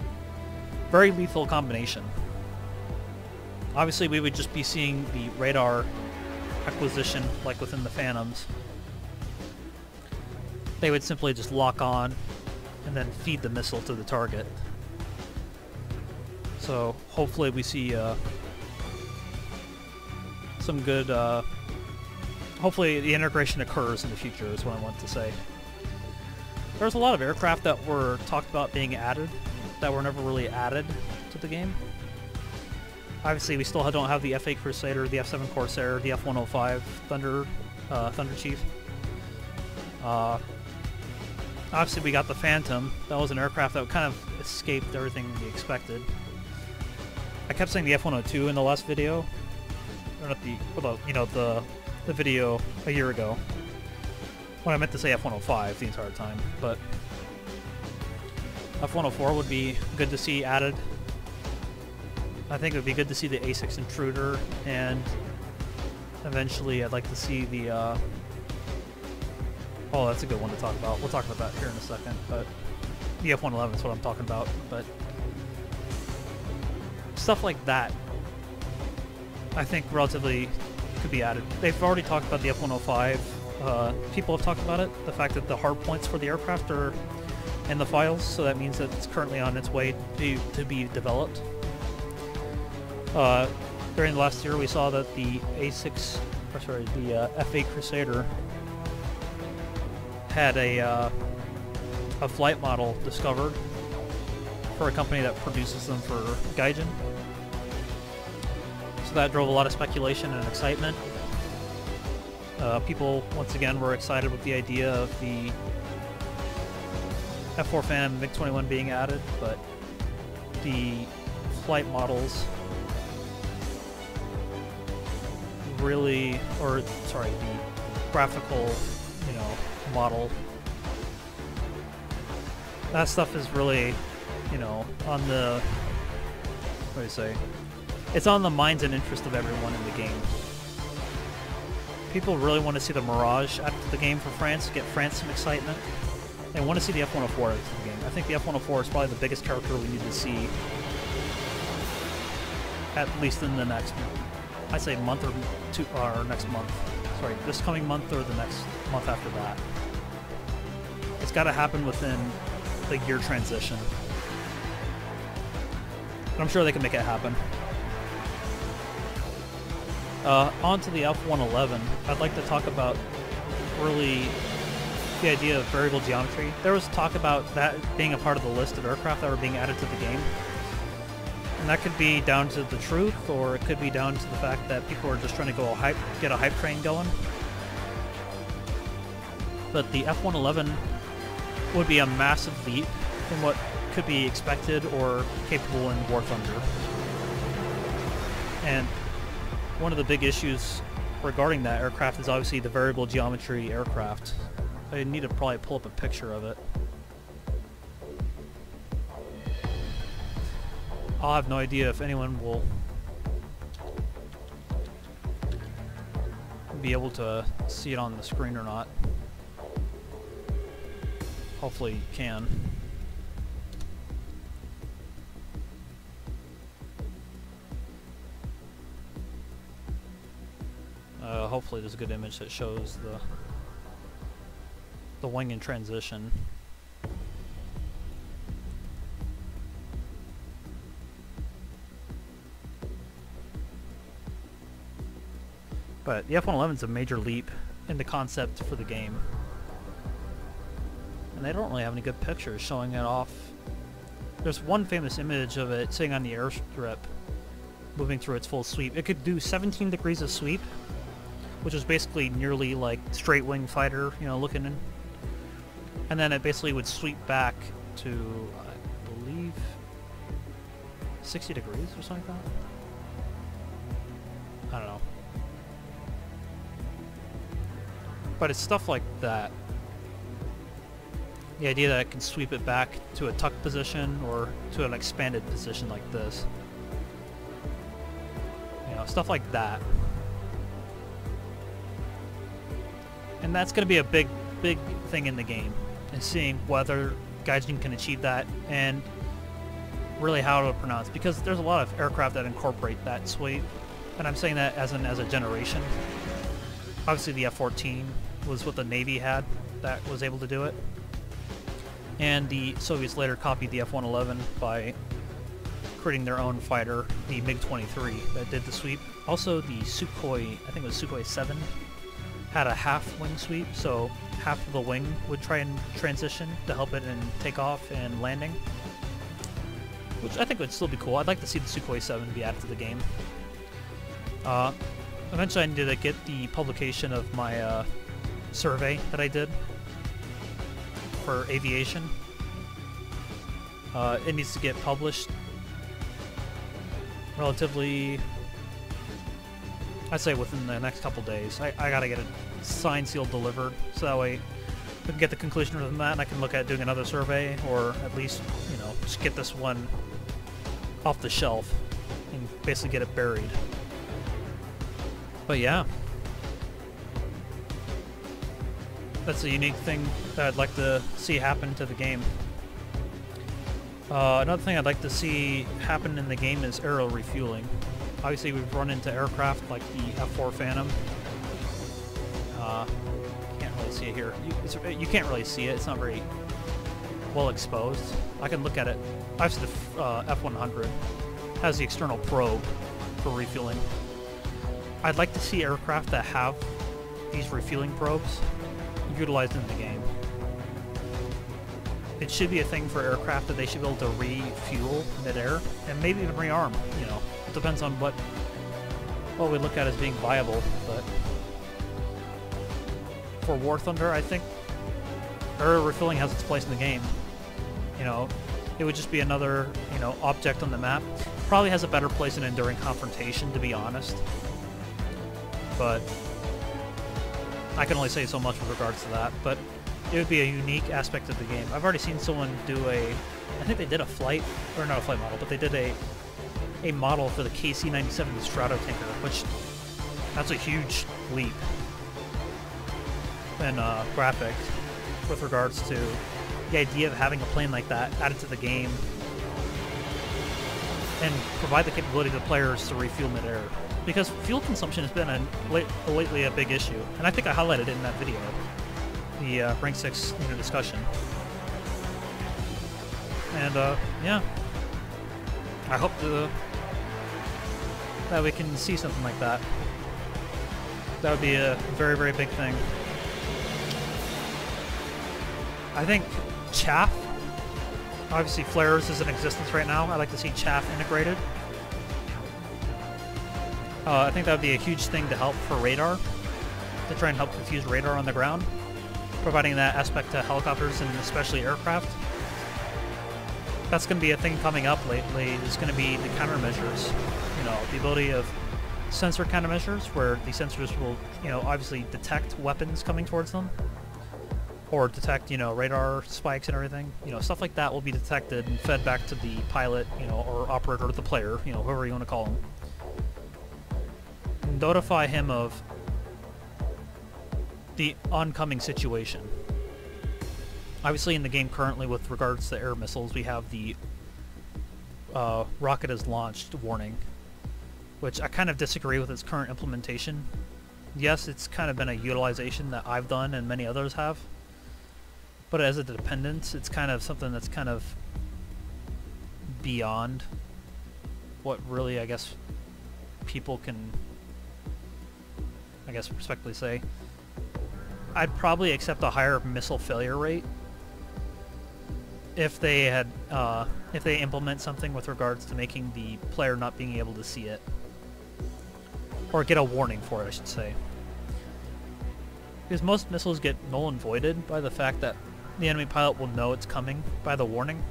Very lethal combination. Obviously, we would just be seeing the radar acquisition like within the Phantoms. They would simply just lock on and then feed the missile to the target. So hopefully we see some good... hopefully the integration occurs in the future is what I want to say. There's a lot of aircraft that were talked about being added that were never really added to the game. Obviously we still don't have the F-8 Crusader, the F-7 Corsair, the F-105 Thunder Chief. Obviously we got the Phantom. That was an aircraft that kind of escaped everything we expected. I kept saying the F-102 in the last video. Or not the, well, you know, the video a year ago. When I meant to say F-105 the entire time, but F-104 would be good to see added. I think it would be good to see the A6 Intruder, and eventually I'd like to see the oh, that's a good one to talk about. We'll talk about that here in a second, but the F-111 is what I'm talking about. But stuff like that, I think relatively could be added. They've already talked about the F-105. People have talked about it. The fact that the hard points for the aircraft are in the files, so that means that it's currently on its way to be developed. During the last year, we saw that the A6, or sorry, the F-8 Crusader had a flight model discovered for a company that produces them for Gaijin. So that drove a lot of speculation and excitement. People, once again, were excited with the idea of the F-4 Phantom MiG-21 being added, but the flight models really, or sorry, the graphical, you know, model, that stuff is really, you know, on the, what do you say, it's on the minds and interest of everyone in the game. People really want to see the Mirage added to the game for France, get France some excitement. They want to see the F-104 added to the game. I think the F-104 is probably the biggest character we need to see, at least in the next, I'd say month or two, or next month. Sorry, this coming month or the next month after that. It's got to happen within the year transition. But I'm sure they can make it happen. On to the F-111, I'd like to talk about really the idea of variable geometry. There was talk about that being a part of the list of aircraft that were being added to the game. And that could be down to the truth, or it could be down to the fact that people are just trying to go get a hype train going. But the F-111 would be a massive leap in what could be expected or capable in War Thunder. And one of the big issues regarding that aircraft is obviously the variable geometry aircraft. I need to probably pull up a picture of it. I'll have no idea if anyone will be able to see it on the screen or not. Hopefully you can. Hopefully there's a good image that shows the wing in transition. But the F-111 is a major leap in the concept for the game. And they don't really have any good pictures showing it off. There's one famous image of it sitting on the airstrip, moving through its full sweep. It could do 17 degrees of sweep, which is basically nearly like straight wing fighter, you know, looking in. And then it basically would sweep back to, I believe, 60 degrees or something like that. I don't know. But it's stuff like that. The idea that it can sweep it back to a tuck position or to an expanded position like this. You know, stuff like that. And that's going to be a big thing in the game, and seeing whether Gaijin can achieve that and really how to pronounce, because there's a lot of aircraft that incorporate that sweep, and I'm saying that as a generation. Obviously the F-14 was what the Navy had that was able to do it, and the Soviets later copied the F-111 by creating their own fighter, the MiG-23, that did the sweep. Also the Sukhoi, I think it was Sukhoi 7, had a half wing sweep, so half of the wing would try and transition to help it in takeoff and landing, which I think would still be cool. I'd like to see the Sukhoi 7 be added to the game. Eventually I need to get the publication of my survey that I did for aviation. It needs to get published relatively, I'd say within the next couple days. I gotta get it signed, sealed, delivered, so that way we can get the conclusion from that and I can look at doing another survey, or at least, you know, just get this one off the shelf and basically get it buried. But yeah, that's a unique thing that I'd like to see happen to the game. Another thing I'd like to see happen in the game is aero refueling. Obviously we've run into aircraft like the F-4 Phantom. Can't really see it here. You can't really see it, it's not very well exposed. I can look at it. Obviously the F-100 has the external probe for refueling. I'd like to see aircraft that have these refueling probes utilized in the game. It should be a thing for aircraft that they should be able to refuel mid-air, and maybe even rearm, you know. It depends on what we look at as being viable, but for War Thunder, I think aerial refueling has its place in the game. You know, it would just be another, you know, object on the map. Probably has a better place in Enduring Confrontation, to be honest. But I can only say so much with regards to that, but it would be a unique aspect of the game. I've already seen someone do I think they did a flight, or not a flight model, but they did a model for the KC-97 Stratotanker, which that's a huge leap in graphics with regards to the idea of having a plane like that added to the game and provide the capability to the players to refuel mid-air. Because fuel consumption has been lately a big issue, and I think I highlighted it in that video, the Rank 6 discussion. And yeah, I hope that we can see something like that. That would be a very, very big thing. I think chaff, obviously flares is in existence right now. I'd like to see chaff integrated. I think that would be a huge thing to help for radar, to try and help confuse radar on the ground, providing that aspect to helicopters and especially aircraft. That's going to be a thing coming up lately, is going to be the countermeasures. You know, the ability of sensor countermeasures, where the sensors will, you know, obviously detect weapons coming towards them, or detect, you know, radar spikes and everything. You know, stuff like that will be detected and fed back to the pilot, you know, or operator, or the player, you know, whoever you want to call him. Notify him of the oncoming situation. Obviously in the game currently with regards to air missiles, we have the rocket is launched warning, which I kind of disagree with its current implementation. Yes, it's kind of been a utilization that I've done and many others have, but as a dependence, it's kind of something that's kind of beyond what really, I guess, people can I guess respectfully say, I'd probably accept a higher missile failure rate if they had, if they implement something with regards to making the player not being able to see it. Or get a warning for it, I should say. Because most missiles get null and voided by the fact that the enemy pilot will know it's coming by the warning.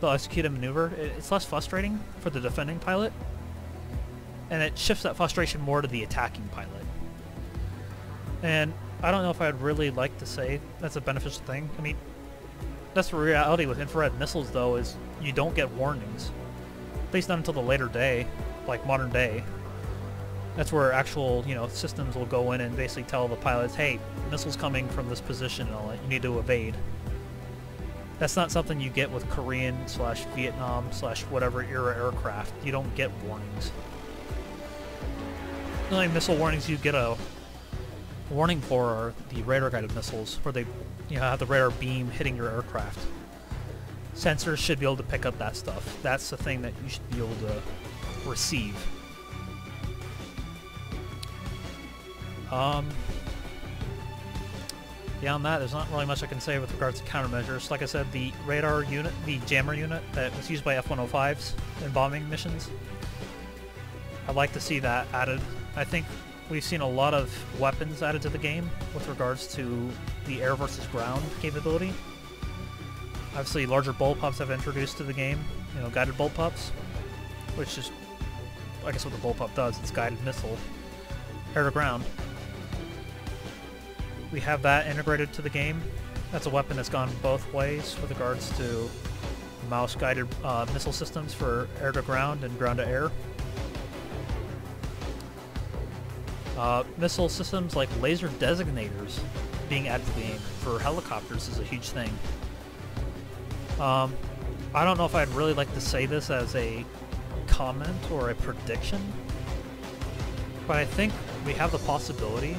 They'll execute a maneuver. It's less frustrating for the defending pilot, and it shifts that frustration more to the attacking pilot. And I don't know if I'd really like to say that's a beneficial thing. I mean, that's the reality with infrared missiles, though, is you don't get warnings. At least not until the later day, like modern day. That's where actual, you know, systems will go in and basically tell the pilots, hey, missile's coming from this position and all that. You need to evade. That's not something you get with Korean / Vietnam / whatever era aircraft. You don't get warnings. The only missile warnings you get a warning for are the radar-guided missiles, where they, you know, have the radar beam hitting your aircraft. Sensors should be able to pick up that stuff. That's the thing that you should be able to receive. Beyond that, there's not really much I can say with regards to countermeasures. Like I said, the radar unit, the jammer unit that was used by F-105s in bombing missions, I'd like to see that added. I think we've seen a lot of weapons added to the game with regards to the air versus ground capability. Obviously, larger bullpups have introduced to the game, you know, guided bullpups, which is, I guess, what the bullpup does. It's guided missile, air to ground. We have that integrated to the game. That's a weapon that's gone both ways with regards to mouse-guided missile systems for air-to-ground and ground-to-air. Missile systems like laser designators being added to the game for helicopters is a huge thing. I don't know if I'd really like to say this as a comment or a prediction, but I think we have the possibility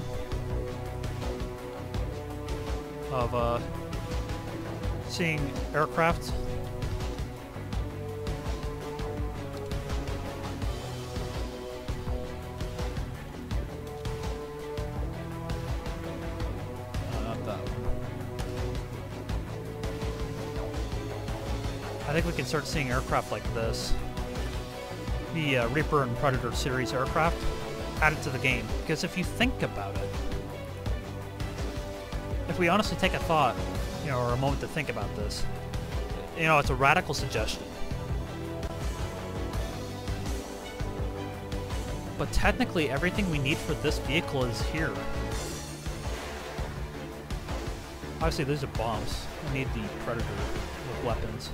of seeing aircraft not that one. I think we can start seeing aircraft like this, the Reaper and Predator series aircraft, added to the game. Because if you think about it, if we honestly take a thought, you know, or a moment to think about this, you know, it's a radical suggestion. But technically, everything we need for this vehicle is here. Obviously, these are bombs. We need the Predator with weapons.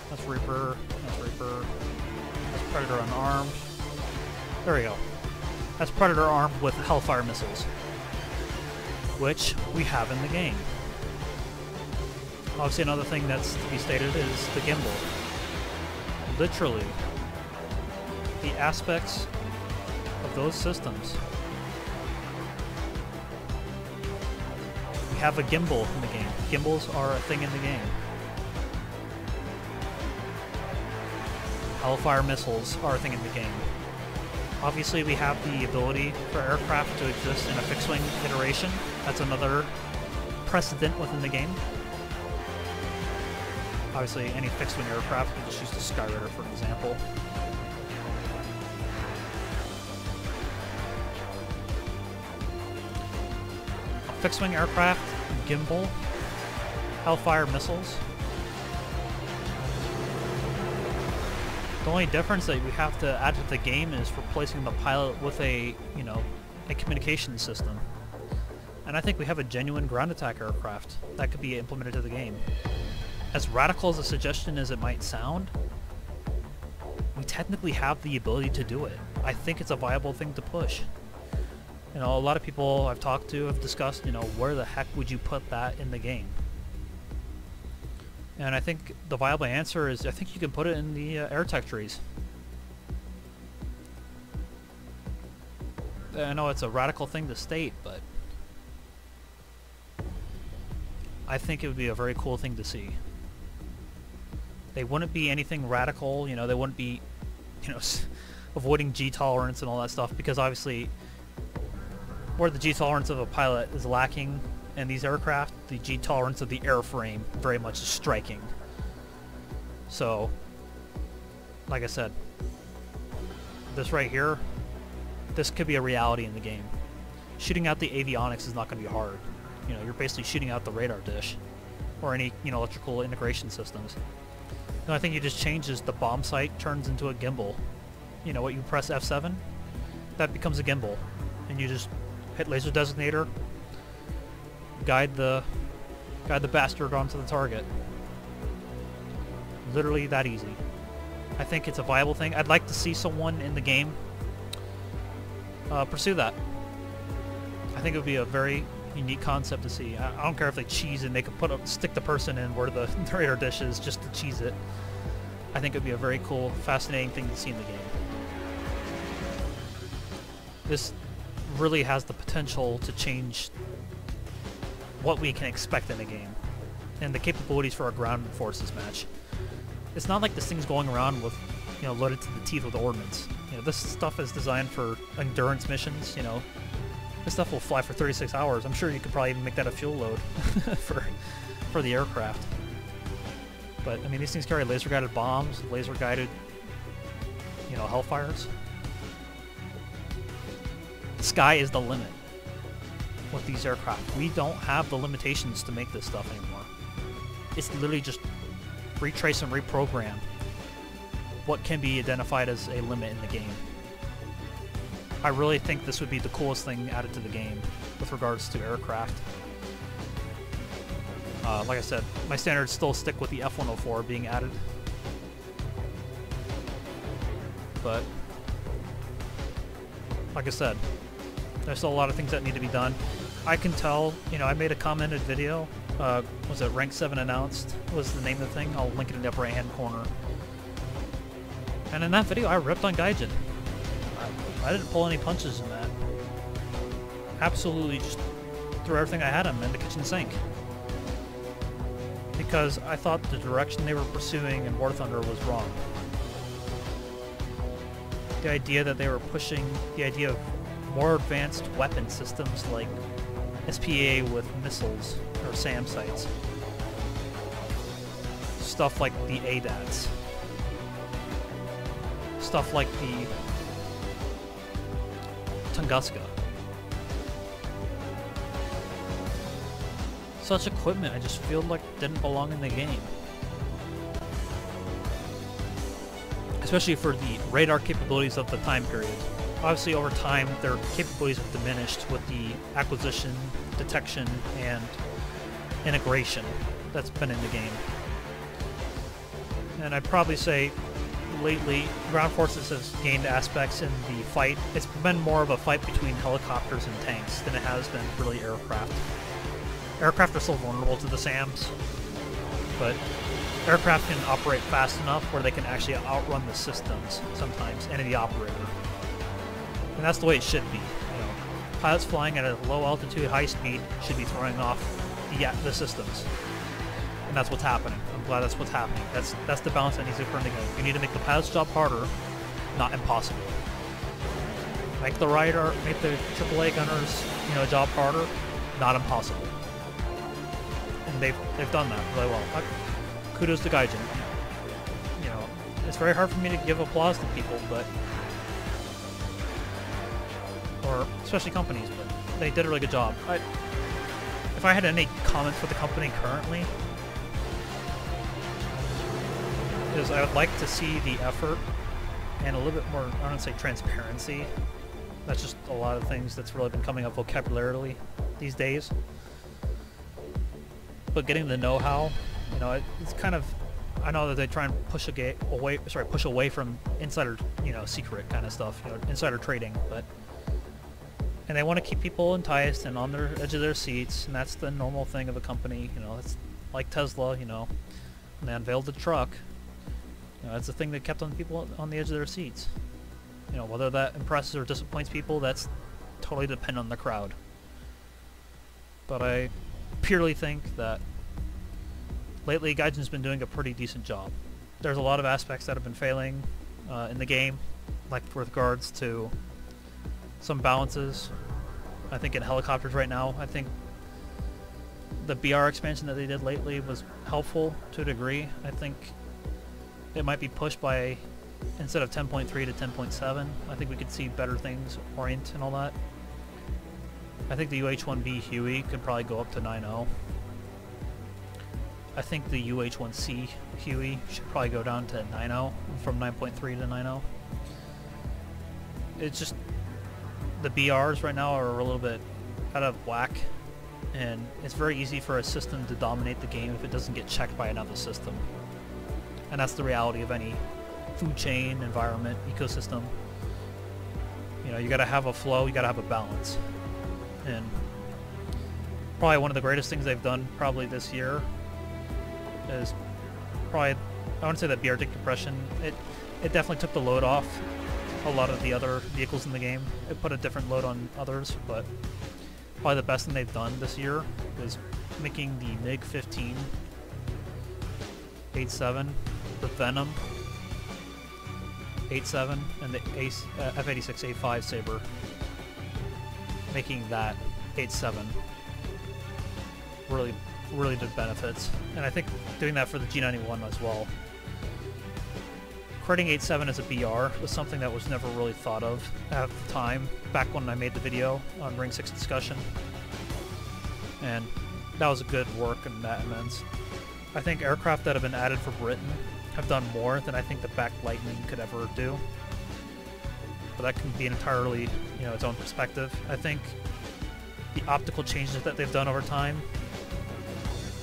That's Reaper. That's Reaper. That's Predator unarmed. There we go. That's Predator armed with Hellfire missiles, which we have in the game. Obviously, another thing that's to be stated is the gimbal. Literally, the aspects of those systems. We have a gimbal in the game. Gimbals are a thing in the game. Hellfire missiles are a thing in the game. Obviously, we have the ability for aircraft to exist in a fixed-wing iteration. That's another precedent within the game. Obviously, any fixed-wing aircraft, we just use the Skyrider for example. A fixed-wing aircraft, gimbal, Hellfire missiles. The only difference that we have to add to the game is replacing the pilot with a, you know, a communication system. And I think we have a genuine ground attack aircraft that could be implemented to the game. As radical as a suggestion as it might sound, we technically have the ability to do it. I think it's a viable thing to push. You know, a lot of people I've talked to have discussed, you know, where the heck would you put that in the game? And I think the viable answer is, I think you can put it in the air tech trees. I know it's a radical thing to state, but I think it would be a very cool thing to see. They wouldn't be anything radical, you know, they wouldn't be, you know, avoiding G tolerance and all that stuff, because obviously where the G tolerance of a pilot is lacking in these aircraft, the G tolerance of the airframe very much is striking. So, like I said, this right here, this could be a reality in the game. Shooting out the avionics is not going to be hard. You know, you're basically shooting out the radar dish or any, you know, electrical integration systems. The only thing you just change is the bomb sight turns into a gimbal. You know, what you press F7, that becomes a gimbal, and you just hit laser designator, guide the bastard onto the target. Literally that easy. I think it's a viable thing. I'd like to see someone in the game pursue that. I think it would be a very unique concept to see. I don't care if they cheese and they could stick the person in where the radar dish is just to cheese it. I think it would be a very cool, fascinating thing to see in the game. This really has the potential to change what we can expect in a game and the capabilities for our ground forces match. It's not like this thing's going around with, you know, loaded to the teeth with ordnance. You know, this stuff is designed for endurance missions. You know, this stuff will fly for 36 hours. I'm sure you could probably even make that a fuel load for the aircraft. But I mean, these things carry laser-guided bombs, laser-guided, you know, Hellfires. The sky is the limit with these aircraft. We don't have the limitations to make this stuff anymore. It's literally just retrace and reprogram what can be identified as a limit in the game. I really think this would be the coolest thing added to the game with regards to aircraft. Like I said, my standards still stick with the F-104 being added. But, like I said, there's still a lot of things that need to be done. I can tell, you know, I made a commented video. Was it Rank 7 Announced was the name of the thing? I'll link it in the upper right hand corner. And in that video, I ripped on Gaijin. I didn't pull any punches in that. Absolutely just threw everything I had him in the kitchen sink. Because I thought the direction they were pursuing in War Thunder was wrong. The idea that they were pushing the idea of more advanced weapon systems like SPA with missiles or SAM sites. Stuff like the ADATs. Stuff like the Tunguska. Such equipment I just feel like didn't belong in the game. Especially for the radar capabilities of the time period. Obviously over time their capabilities have diminished with the acquisition, detection, and integration that's been in the game. And I'd probably say lately ground forces has gained aspects in the fight. It's been more of a fight between helicopters and tanks than it has been really aircraft. Aircraft are still vulnerable to the SAMs, but aircraft can operate fast enough where they can actually outrun the systems sometimes and the operator. And that's the way it should be. You know, pilots flying at a low altitude, high speed should be throwing off the systems. And that's what's happening. I'm glad that's what's happening. That's the balance that needs to occur in the game. You need to make the pilot's job harder, not impossible. Make the radar, make the AAA gunners, you know, job harder, not impossible. And they've done that really well. Kudos to Gaijin. You know, it's very hard for me to give applause to people, but or especially companies, but they did a really good job. If I had any comments for the company currently, is I would like to see the effort and a little bit more, I don't say transparency. That's just a lot of things that's really been coming up vocabularily these days. But getting the know-how, you know, it's kind of, I know that they try and push away from insider, you know, secret kind of stuff, you know, insider trading, but and they want to keep people enticed and on their edge of their seats, and that's the normal thing of a company, you know. It's like Tesla, you know, when they unveiled the truck, you know, that's the thing that kept on people on the edge of their seats. You know, whether that impresses or disappoints people, that's totally dependent on the crowd. But I purely think that lately Gaijin's been doing a pretty decent job. There's a lot of aspects that have been failing in the game, like with regards to some balances. I think in helicopters right now, I think the BR expansion that they did lately was helpful to a degree. I think it might be pushed by, instead of 10.3 to 10.7, I think we could see better things, orient and all that. I think the UH-1B Huey could probably go up to 9.0. I think the UH-1C Huey should probably go down to 9.0 from 9.3 to 9.0. It's just the BRs right now are a little bit out of whack, and it's very easy for a system to dominate the game if it doesn't get checked by another system. And that's the reality of any food chain, environment, ecosystem. You know, you gotta have a flow, you gotta have a balance. And probably one of the greatest things they've done probably this year is probably, I wouldn't say that BR decompression, it definitely took the load off a lot of the other vehicles in the game. It put a different load on others, but probably the best thing they've done this year is making the MiG-15 8.7, the Venom 8.7, and the F-86 A5 Sabre, making that 8.7 really did benefits. And I think doing that for the G91 as well. Creating 8.7 as a BR was something that was never really thought of at the time, back when I made the video on Ring 6 Discussion. And that was a good work in that immense. I think aircraft that have been added for Britain have done more than I think the Back Lightning could ever do. But that can be entirely, you know, its own perspective. I think the optical changes that they've done over time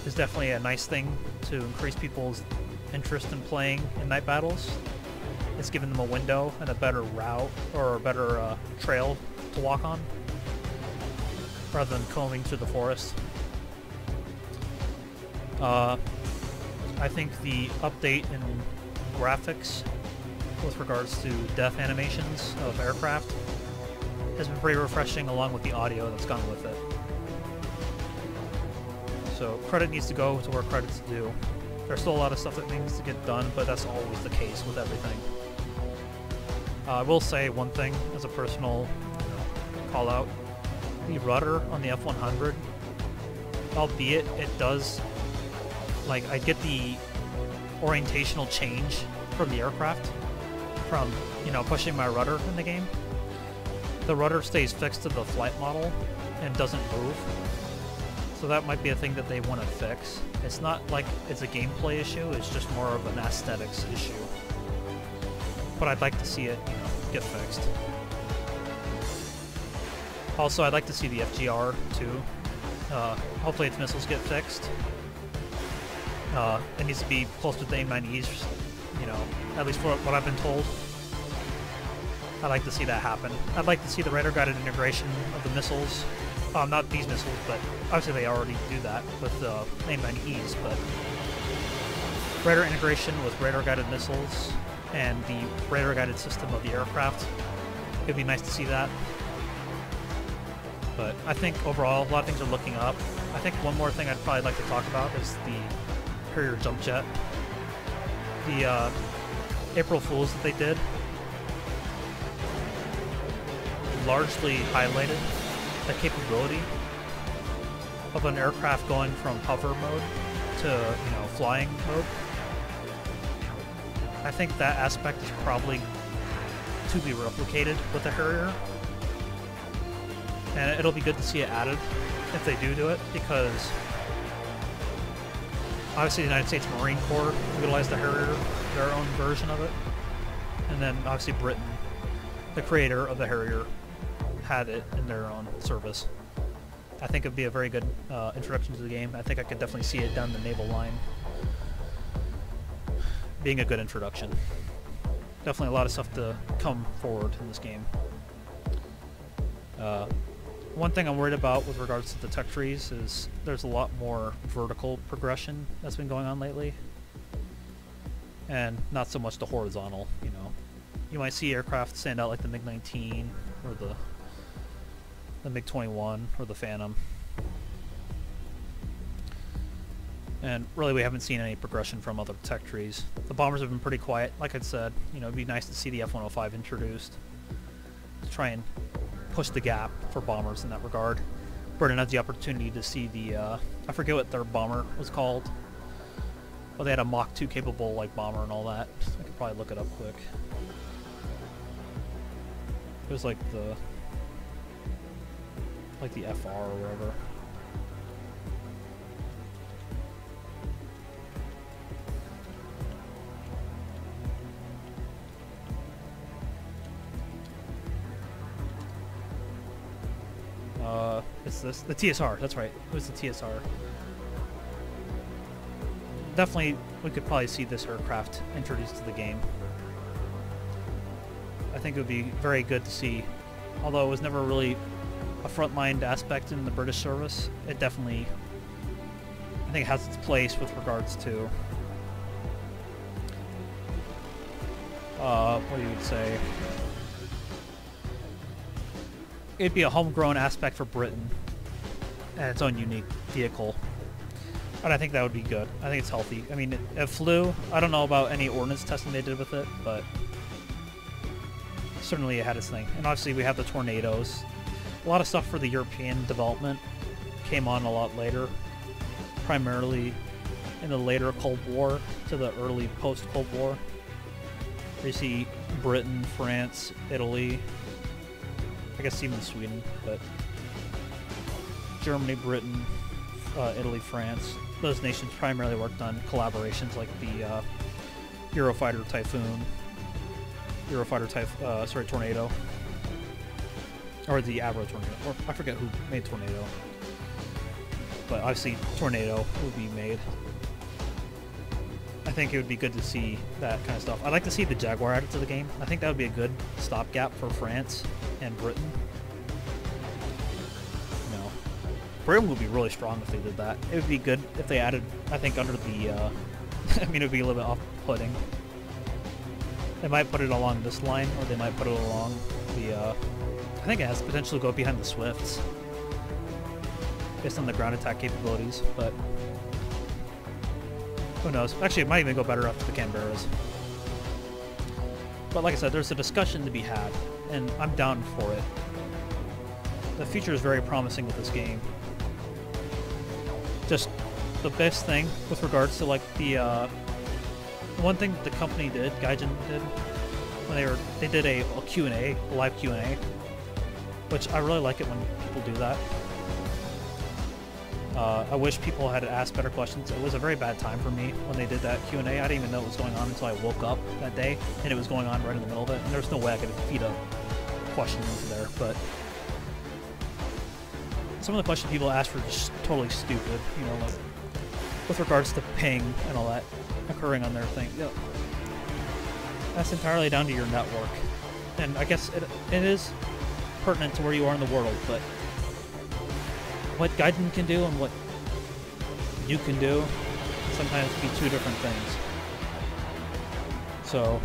is definitely a nice thing to increase people's interest in playing in night battles. It's given them a window and a better route, or a better trail to walk on, rather than combing through the forest. I think the update in graphics with regards to death animations of aircraft has been pretty refreshing, along with the audio that's gone with it. So credit needs to go to where credit's due. There's still a lot of stuff that needs to get done, but that's always the case with everything. I will say one thing as a personal call out. The rudder on the F-100, albeit it does, like, I get the orientational change from the aircraft, from, you know, pushing my rudder in the game. The rudder stays fixed to the flight model and doesn't move. So that might be a thing that they want to fix. It's not like it's a gameplay issue, it's just more of an aesthetics issue. But I'd like to see it, you know, get fixed. Also, I'd like to see the FGR too. Hopefully its missiles get fixed. It needs to be close to the AIM-9Es, you know, at least for what I've been told. I'd like to see that happen. I'd like to see the radar-guided integration of the missiles. Not these missiles, but obviously they already do that with AIM-9Es, but radar integration with radar-guided missiles and the radar-guided system of the aircraft. It'd be nice to see that. But I think overall, a lot of things are looking up. I think one more thing I'd probably like to talk about is the Harrier jump jet. The April Fools that they did largely highlighted the capability of an aircraft going from hover mode to, you know, flying mode. I think that aspect is probably to be replicated with the Harrier. And it'll be good to see it added if they do it, because obviously the United States Marine Corps utilized the Harrier, their own version of it. And then obviously Britain, the creator of the Harrier, had it in their own service. I think it'd be a very good introduction to the game. I think I could definitely see it down the naval line being a good introduction. Definitely a lot of stuff to come forward in this game. One thing I'm worried about with regards to the tech trees is there's a lot more vertical progression that's been going on lately, and not so much the horizontal. You know, you might see aircraft stand out like the MiG-19 or the MiG-21 or the Phantom. And really we haven't seen any progression from other tech trees. The bombers have been pretty quiet. Like I said, you know, it'd be nice to see the F-105 introduced to try and push the gap for bombers in that regard. Britain has the opportunity to see the, I forget what their bomber was called, but they had a Mach 2 capable like bomber and all that. I could probably look it up quick. It was like the FR or whatever. It's this, the TSR, that's right, it was the TSR. Definitely, we could probably see this aircraft introduced to the game. I think it would be very good to see, although it was never really a frontline aspect in the British service, it definitely, I think it has its place with regards to, what do you would say? It'd be a homegrown aspect for Britain and its own unique vehicle. And I think that would be good. I think it's healthy. I mean, it flew. I don't know about any ordnance testing they did with it, but certainly it had its thing. And obviously we have the Tornadoes. A lot of stuff for the European development came on a lot later, primarily in the later Cold War to the early post-Cold War. You see Britain, France, Italy, I guess even Sweden, but Germany, Britain, Italy, France. Those nations primarily worked on collaborations like the Eurofighter Typhoon, Tornado, or the Avro Tornado, or I forget who made Tornado, but obviously Tornado would be made. I think it would be good to see that kind of stuff. I'd like to see the Jaguar added to the game. I think that would be a good stopgap for France and Britain. No. Britain would be really strong if they did that. It would be good if they added, I think, under the, I mean, it would be a little bit off-putting. They might put it along this line, or they might put it along the, I think it has potential to go behind the Swifts, based on the ground attack capabilities, but who knows? Actually, it might even go better after the Canberras. But like I said, there's a discussion to be had, and I'm down for it. The future is very promising with this game. Just the best thing with regards to like the one thing the company did, Gaijin did, when they did a Q&A, a live Q&A, which I really like it when people do that. I wish people had asked better questions. It was a very bad time for me when they did that Q&A. I didn't even know what was going on until I woke up that day, and it was going on right in the middle of it, and there was no way I could feed a question into there, but some of the questions people asked were just totally stupid, you know, like with regards to ping and all that occurring on their thing. You know, that's entirely down to your network, and I guess it is pertinent to where you are in the world, but what Gaiden can do and what you can do sometimes be two different things. So,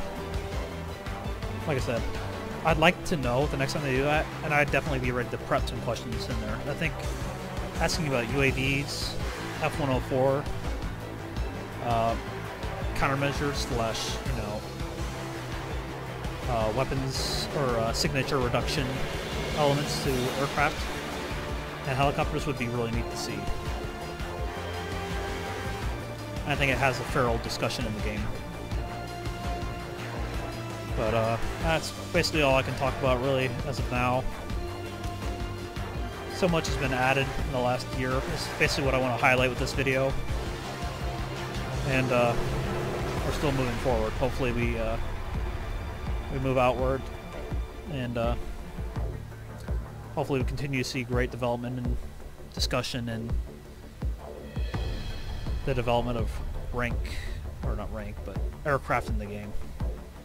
like I said, I'd like to know the next time they do that, and I'd definitely be ready to prep some questions in there. I think asking about UAVs, F-104, countermeasures / you know, weapons or signature reduction elements to aircraft and helicopters would be really neat to see. I think it has a feral discussion in the game. But that's basically all I can talk about really as of now. So much has been added in the last year. It's basically what I want to highlight with this video. And we're still moving forward. Hopefully we move outward, and hopefully we continue to see great development and discussion and the development of aircraft in the game.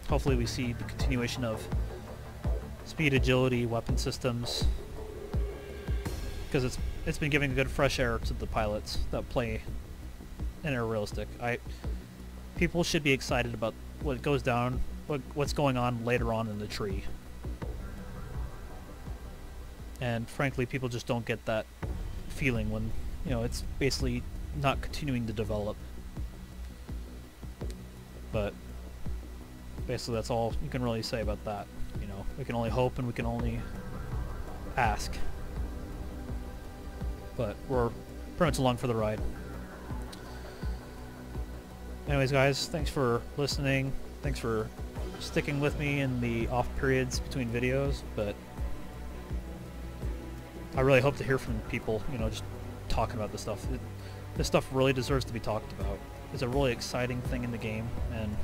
Hopefully we see the continuation of speed, agility, weapon systems, because it's been giving good fresh air to the pilots that play in air realistic. People should be excited about what goes down, what's going on later on in the tree. And frankly, people just don't get that feeling when, you know, it's basically not continuing to develop. But basically that's all you can really say about that. You know, we can only hope and we can only ask. But we're pretty much along for the ride. Anyways, guys, thanks for listening. Thanks for sticking with me in the off periods between videos, but I really hope to hear from people, you know, just talking about this stuff. This stuff really deserves to be talked about. It's a really exciting thing in the game, and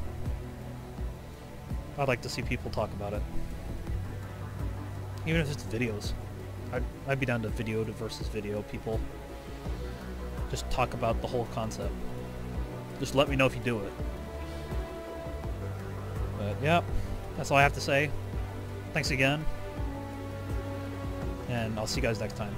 I'd like to see people talk about it. Even if it's videos. I'd be down to video versus video people. Just talk about the whole concept. Just let me know if you do it. But yeah, that's all I have to say. Thanks again. And I'll see you guys next time.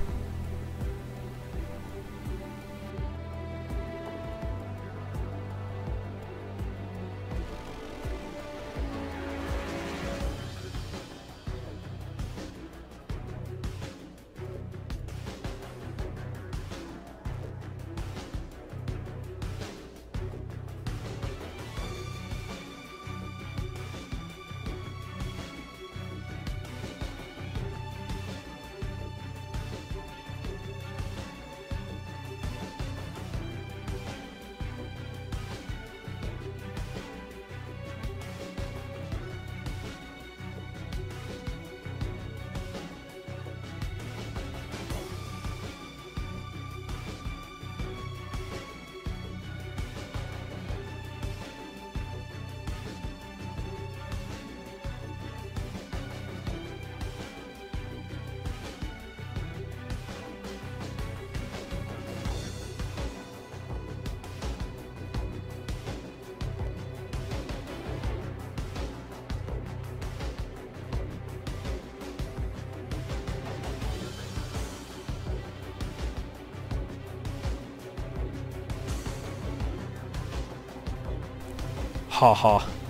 Ha ha.